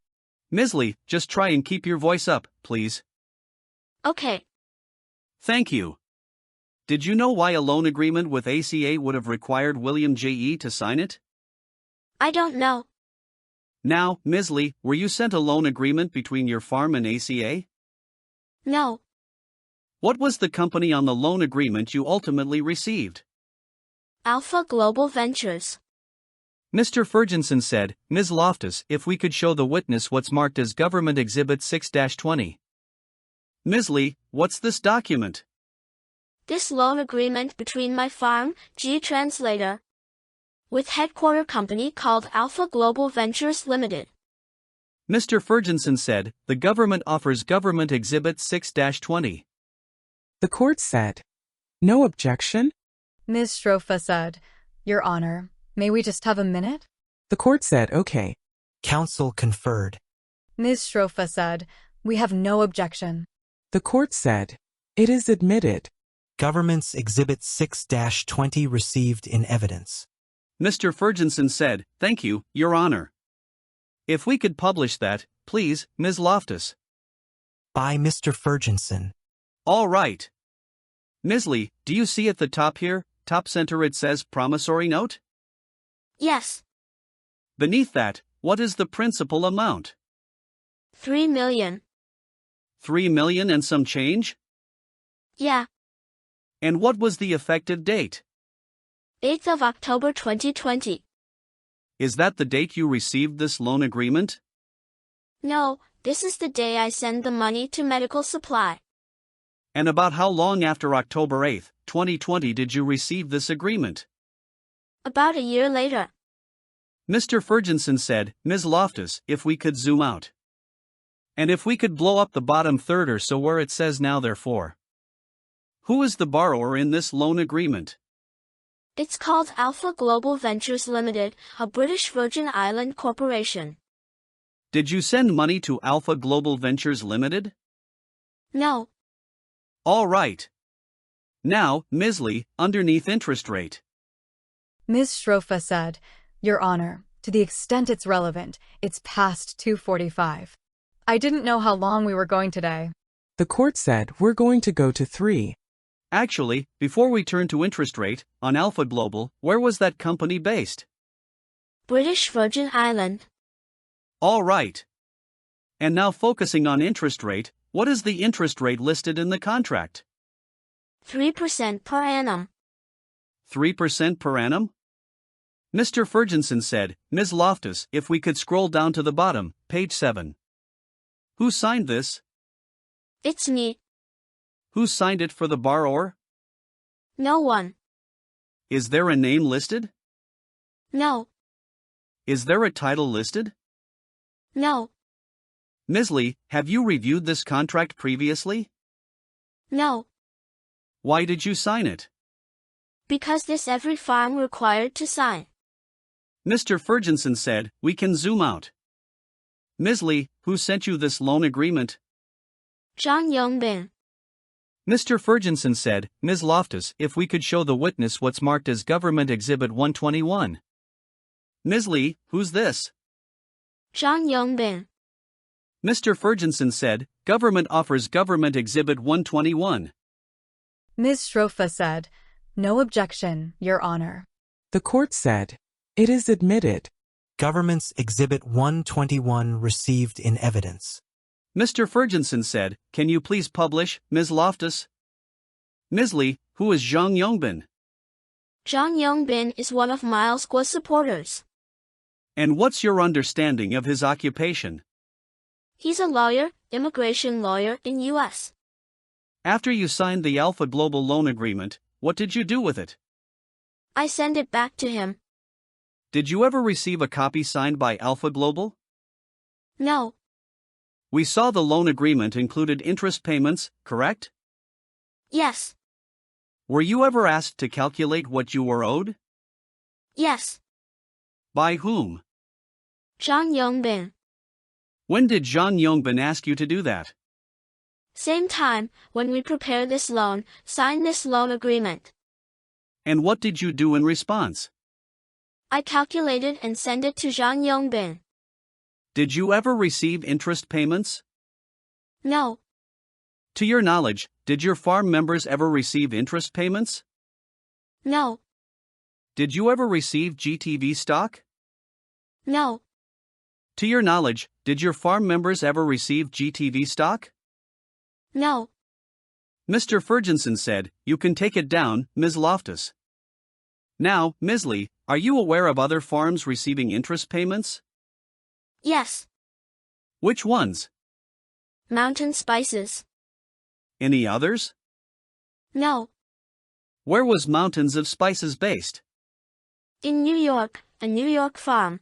Ms. Lee, just try and keep your voice up, please. Okay. Thank you. Did you know why a loan agreement with ACA would have required William J.E. to sign it? I don't know. Now, Ms. Lee, were you sent a loan agreement between your farm and ACA? No. What was the company on the loan agreement you ultimately received? Alpha Global Ventures. Mr. Ferguson said, Ms. Loftus, if we could show the witness what's marked as Government Exhibit 6-20. Ms. Lee, what's this document? This loan agreement between my farm, G-Translator, with headquarter company called Alpha Global Ventures Limited. Mr. Ferguson said, the government offers Government Exhibit 6-20. The court said, "No objection." Ms. Strofa said, "Your Honor, may we just have a minute?" The court said, "Okay." Counsel conferred. Ms. Strofa said, "We have no objection." The court said, "It is admitted." Government's Exhibit 6-20 received in evidence. Mr. Ferguson said, thank you, Your Honor. If we could publish that, please, Ms. Loftus. By Mr. Ferguson. All right. Ms. Lee, do you see at the top here, top center it says promissory note? Yes. Beneath that, what is the principal amount? 3 million. 3 million and some change? Yeah. And what was the effective date? 8th of October 2020. Is that the date you received this loan agreement? No, this is the day I send the money to medical supply. And about how long after October 8, 2020 did you receive this agreement? About a year later. Mr. Ferguson said, Ms. Loftus, if we could zoom out. And if we could blow up the bottom third or so where it says now therefore. Who is the borrower in this loan agreement? It's called Alpha Global Ventures Limited, a British Virgin Island corporation. Did you send money to Alpha Global Ventures Limited? No. All right. Now, Ms. Lee, underneath interest rate. Ms. Strofa said, "Your Honor, to the extent it's relevant, it's past 2:45. I didn't know how long we were going today." The court said, "We're going to go to 3. Actually, before we turn to interest rate, on Alpha Global, where was that company based? British Virgin Island. All right. And now focusing on interest rate, what is the interest rate listed in the contract? 3% per annum. 3% per annum? Mr. Ferguson said, Ms. Loftus, if we could scroll down to the bottom, page 7. Who signed this? It's me. Who signed it for the borrower? No one. Is there a name listed? No. Is there a title listed? No. Ms. Lee, have you reviewed this contract previously? No. Why did you sign it? Because this every farm required to sign. Mr. Ferguson said, we can zoom out. Ms. Lee, who sent you this loan agreement? Zhang Yongbin. Mr. Ferguson said, Ms. Loftus, if we could show the witness what's marked as Government Exhibit 121. Ms. Lee, who's this? Zhang Yongbin. Mr. Ferguson said, Government offers Government Exhibit 121. Ms. Strofa said, "No objection, Your Honor." The court said, "It is admitted." Government's Exhibit 121 received in evidence. Mr. Ferguson said, "Can you please publish, Ms. Loftus?" Ms. Lee, who is Zhang Yongbin? Zhang Yongbin is one of Miles Guo's supporters. And what's your understanding of his occupation? He's a lawyer, immigration lawyer in U.S. After you signed the Alpha Global loan agreement, what did you do with it? I send it back to him. Did you ever receive a copy signed by Alpha Global? No. We saw the loan agreement included interest payments, correct? Yes. Were you ever asked to calculate what you were owed? Yes. By whom? Zhang Yongbin. When did Zhang Yongbin ask you to do that? Same time, when we prepare this loan, sign this loan agreement. And what did you do in response? I calculated and send it to Zhang Yongbin. Did you ever receive interest payments? No. To your knowledge, did your farm members ever receive interest payments? No. Did you ever receive GTV stock? No. To your knowledge, did your farm members ever receive GTV stock? No. Mr. Ferguson said, "You can take it down, Ms. Loftus." Now, Ms. Lee, are you aware of other farms receiving interest payments? Yes. Which ones? Mountain Spices. Any others? No. Where was Mountains of Spices based? In New York, a New York farm.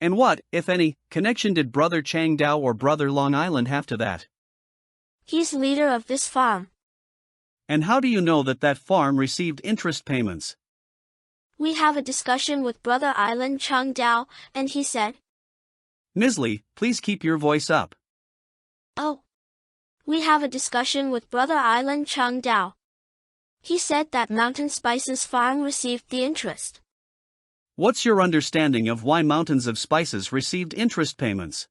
And what, if any, connection did Brother Changdao or Brother Long Island have to that? He's leader of this farm. And how do you know that that farm received interest payments? We have a discussion with Brother Island Changdao, and he said, Ms. Lee, please keep your voice up. "Oh. We have a discussion with Brother Island Changdao. He said that Mountain Spices farm received the interest." What's your understanding of why Mountains of Spices received interest payments?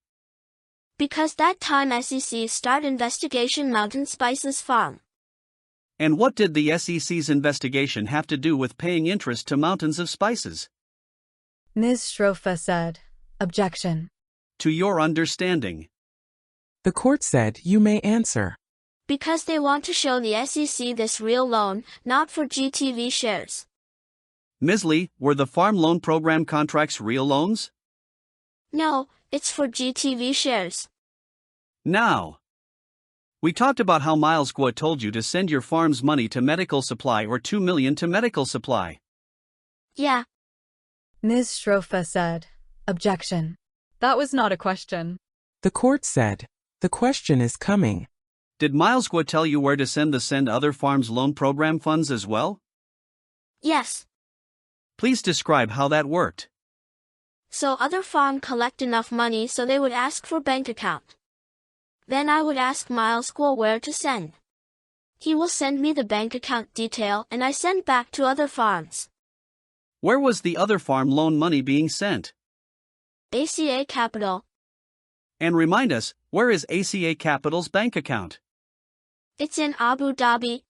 Because that time SEC start investigation Mountain Spices farm. And what did the SEC's investigation have to do with paying interest to Mountains of Spices? Ms. Strofa said, "Objection." To your understanding. The court said, "You may answer." Because they want to show the SEC this real loan, not for GTV shares. Ms. Lee, were the farm loan program contracts real loans? No, it's for GTV shares. Now. We talked about how Miles Guo told you to send your farm's money to medical supply or $2 million to medical supply. Yeah. Ms. Strofa said, "Objection." That was not a question. The court said, "The question is coming." Did Miles Guo tell you where to send other farms' loan program funds as well? Yes. Please describe how that worked. So other farm collect enough money so they would ask for bank account. Then I would ask Miles Guo where to send. He will send me the bank account detail and I send back to other farms. Where was the other farm loan money being sent? ACA Capital. And remind us, where is ACA Capital's bank account? It's in Abu Dhabi.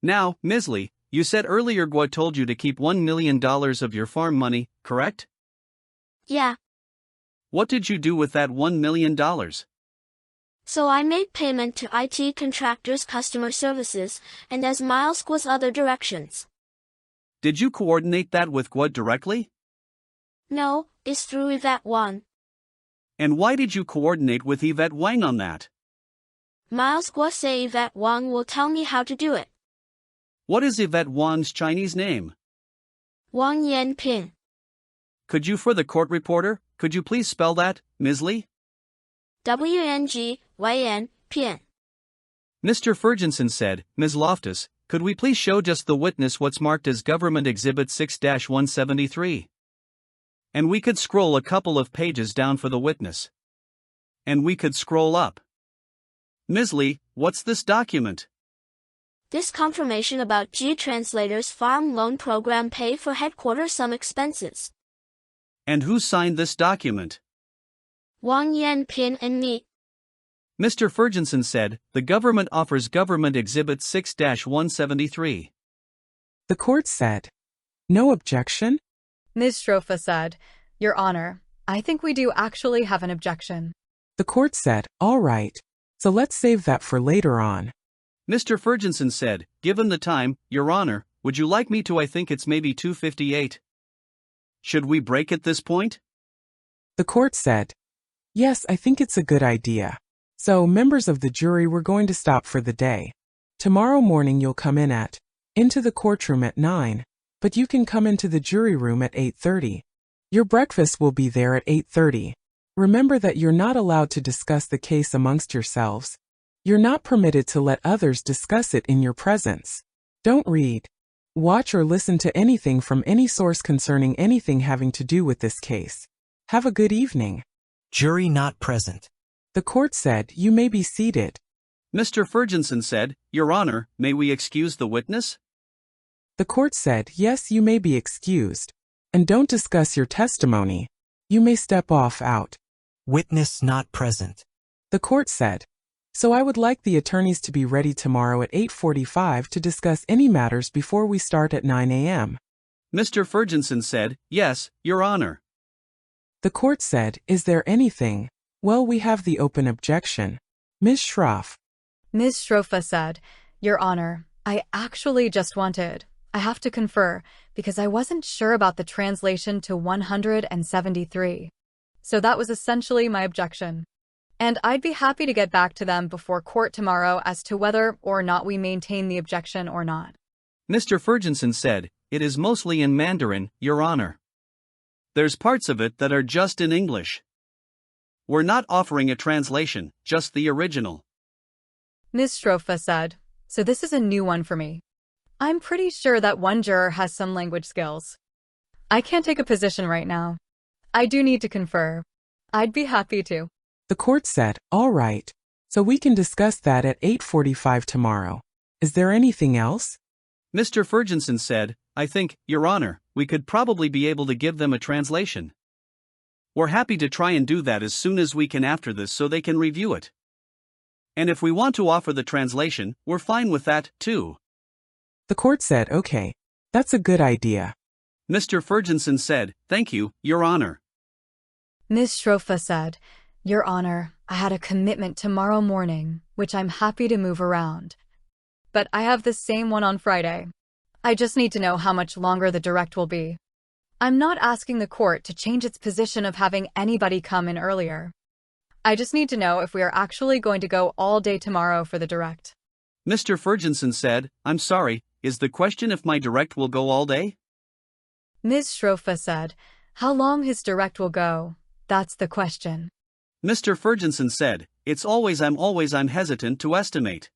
Now, Ms. Lee, you said earlier Guo told you to keep $1 million of your farm money, correct? Yeah. What did you do with that $1 million? So I made payment to IT contractors' customer services, and as Miles Guo's other directions. Did you coordinate that with Guo directly? No, it's through Yvette Wang. And why did you coordinate with Yvette Wang on that? Miles Guo say Yvette Wang will tell me how to do it. What is Yvette Wang's Chinese name? Wang Yanping. Could you, for the court reporter, could you please spell that, Ms. Lee? WNGYNPing. Mr. Ferguson said, Ms. Loftus, could we please show just the witness what's marked as Government Exhibit 6-173? And we could scroll a couple of pages down for the witness. And we could scroll up. Ms. Lee, what's this document? This confirmation about G-Translator's farm loan program pay for headquarters some expenses. And who signed this document? Wang Yanping and me. Mr. Ferguson said, the government offers Government Exhibit 6-173. The court said, "No objection." Ms. Strofa said, Your Honor, I think we do actually have an objection. The court said, all right. So let's save that for later on. Mr. Ferguson said, given the time, Your Honor, would you like me to? I think it's maybe 2:58. Should we break at this point? The court said, yes, I think it's a good idea. So, members of the jury, we're going to stop for the day. Tomorrow morning you'll come into the courtroom at 9, but you can come into the jury room at 8:30. Your breakfast will be there at 8:30. Remember that you're not allowed to discuss the case amongst yourselves. You're not permitted to let others discuss it in your presence. Don't read, watch or listen to anything from any source concerning anything having to do with this case. Have a good evening. Jury not present. The court said, you may be seated. Mr. Ferguson said, Your Honor, may we excuse the witness? The court said, yes, you may be excused. And don't discuss your testimony. You may step out. Witness not present. The court said, so I would like the attorneys to be ready tomorrow at 8:45 to discuss any matters before we start at 9 a.m. Mr. Ferguson said, yes, Your Honor. The court said, is there anything? Well, we have the open objection. Ms. Schroff. Ms. Schrofa said, Your Honor, I have to confer, because I wasn't sure about the translation to 173. So that was essentially my objection. And I'd be happy to get back to them before court tomorrow as to whether or not we maintain the objection or not. Mr. Ferguson said, it is mostly in Mandarin, Your Honor. There's parts of it that are just in English. We're not offering a translation, just the original. Ms. Schrofa said, so this is a new one for me. I'm pretty sure that one juror has some language skills. I can't take a position right now. I do need to confer. I'd be happy to. The court said, all right. So we can discuss that at 8:45 tomorrow. Is there anything else? Mr. Ferguson said, I think, Your Honor, we could probably be able to give them a translation. We're happy to try and do that as soon as we can after this so they can review it. And if we want to offer the translation, we're fine with that, too. The court said, okay. That's a good idea. Mr. Ferguson said, thank you, Your Honor. Ms. Schrofa said, Your Honor, I had a commitment tomorrow morning, which I'm happy to move around. But I have the same one on Friday. I just need to know how much longer the direct will be. I'm not asking the court to change its position of having anybody come in earlier. I just need to know if we are actually going to go all day tomorrow for the direct. Mr. Ferguson said, I'm sorry, is the question if my direct will go all day? Ms. Schrofa said, how long his direct will go, that's the question. Mr. Ferguson said, I'm hesitant to estimate.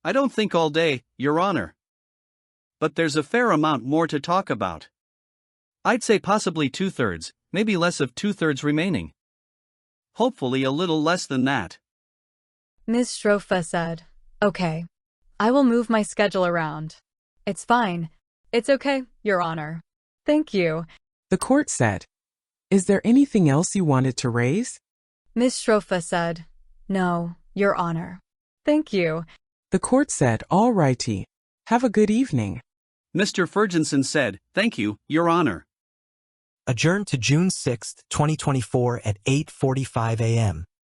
I don't think all day, Your Honor. But there's a fair amount more to talk about. I'd say possibly 2/3, maybe less of 2/3 remaining. Hopefully a little less than that. Ms. Schrofa said, okay. I will move my schedule around. It's fine. It's okay, Your Honor. Thank you. The court said, is there anything else you wanted to raise? Ms. Schrofa said, no, Your Honor. Thank you. The court said, all righty. Have a good evening. Mr. Ferguson said, thank you, Your Honor. Adjourned to June 6, 2024 at 8:45 a.m.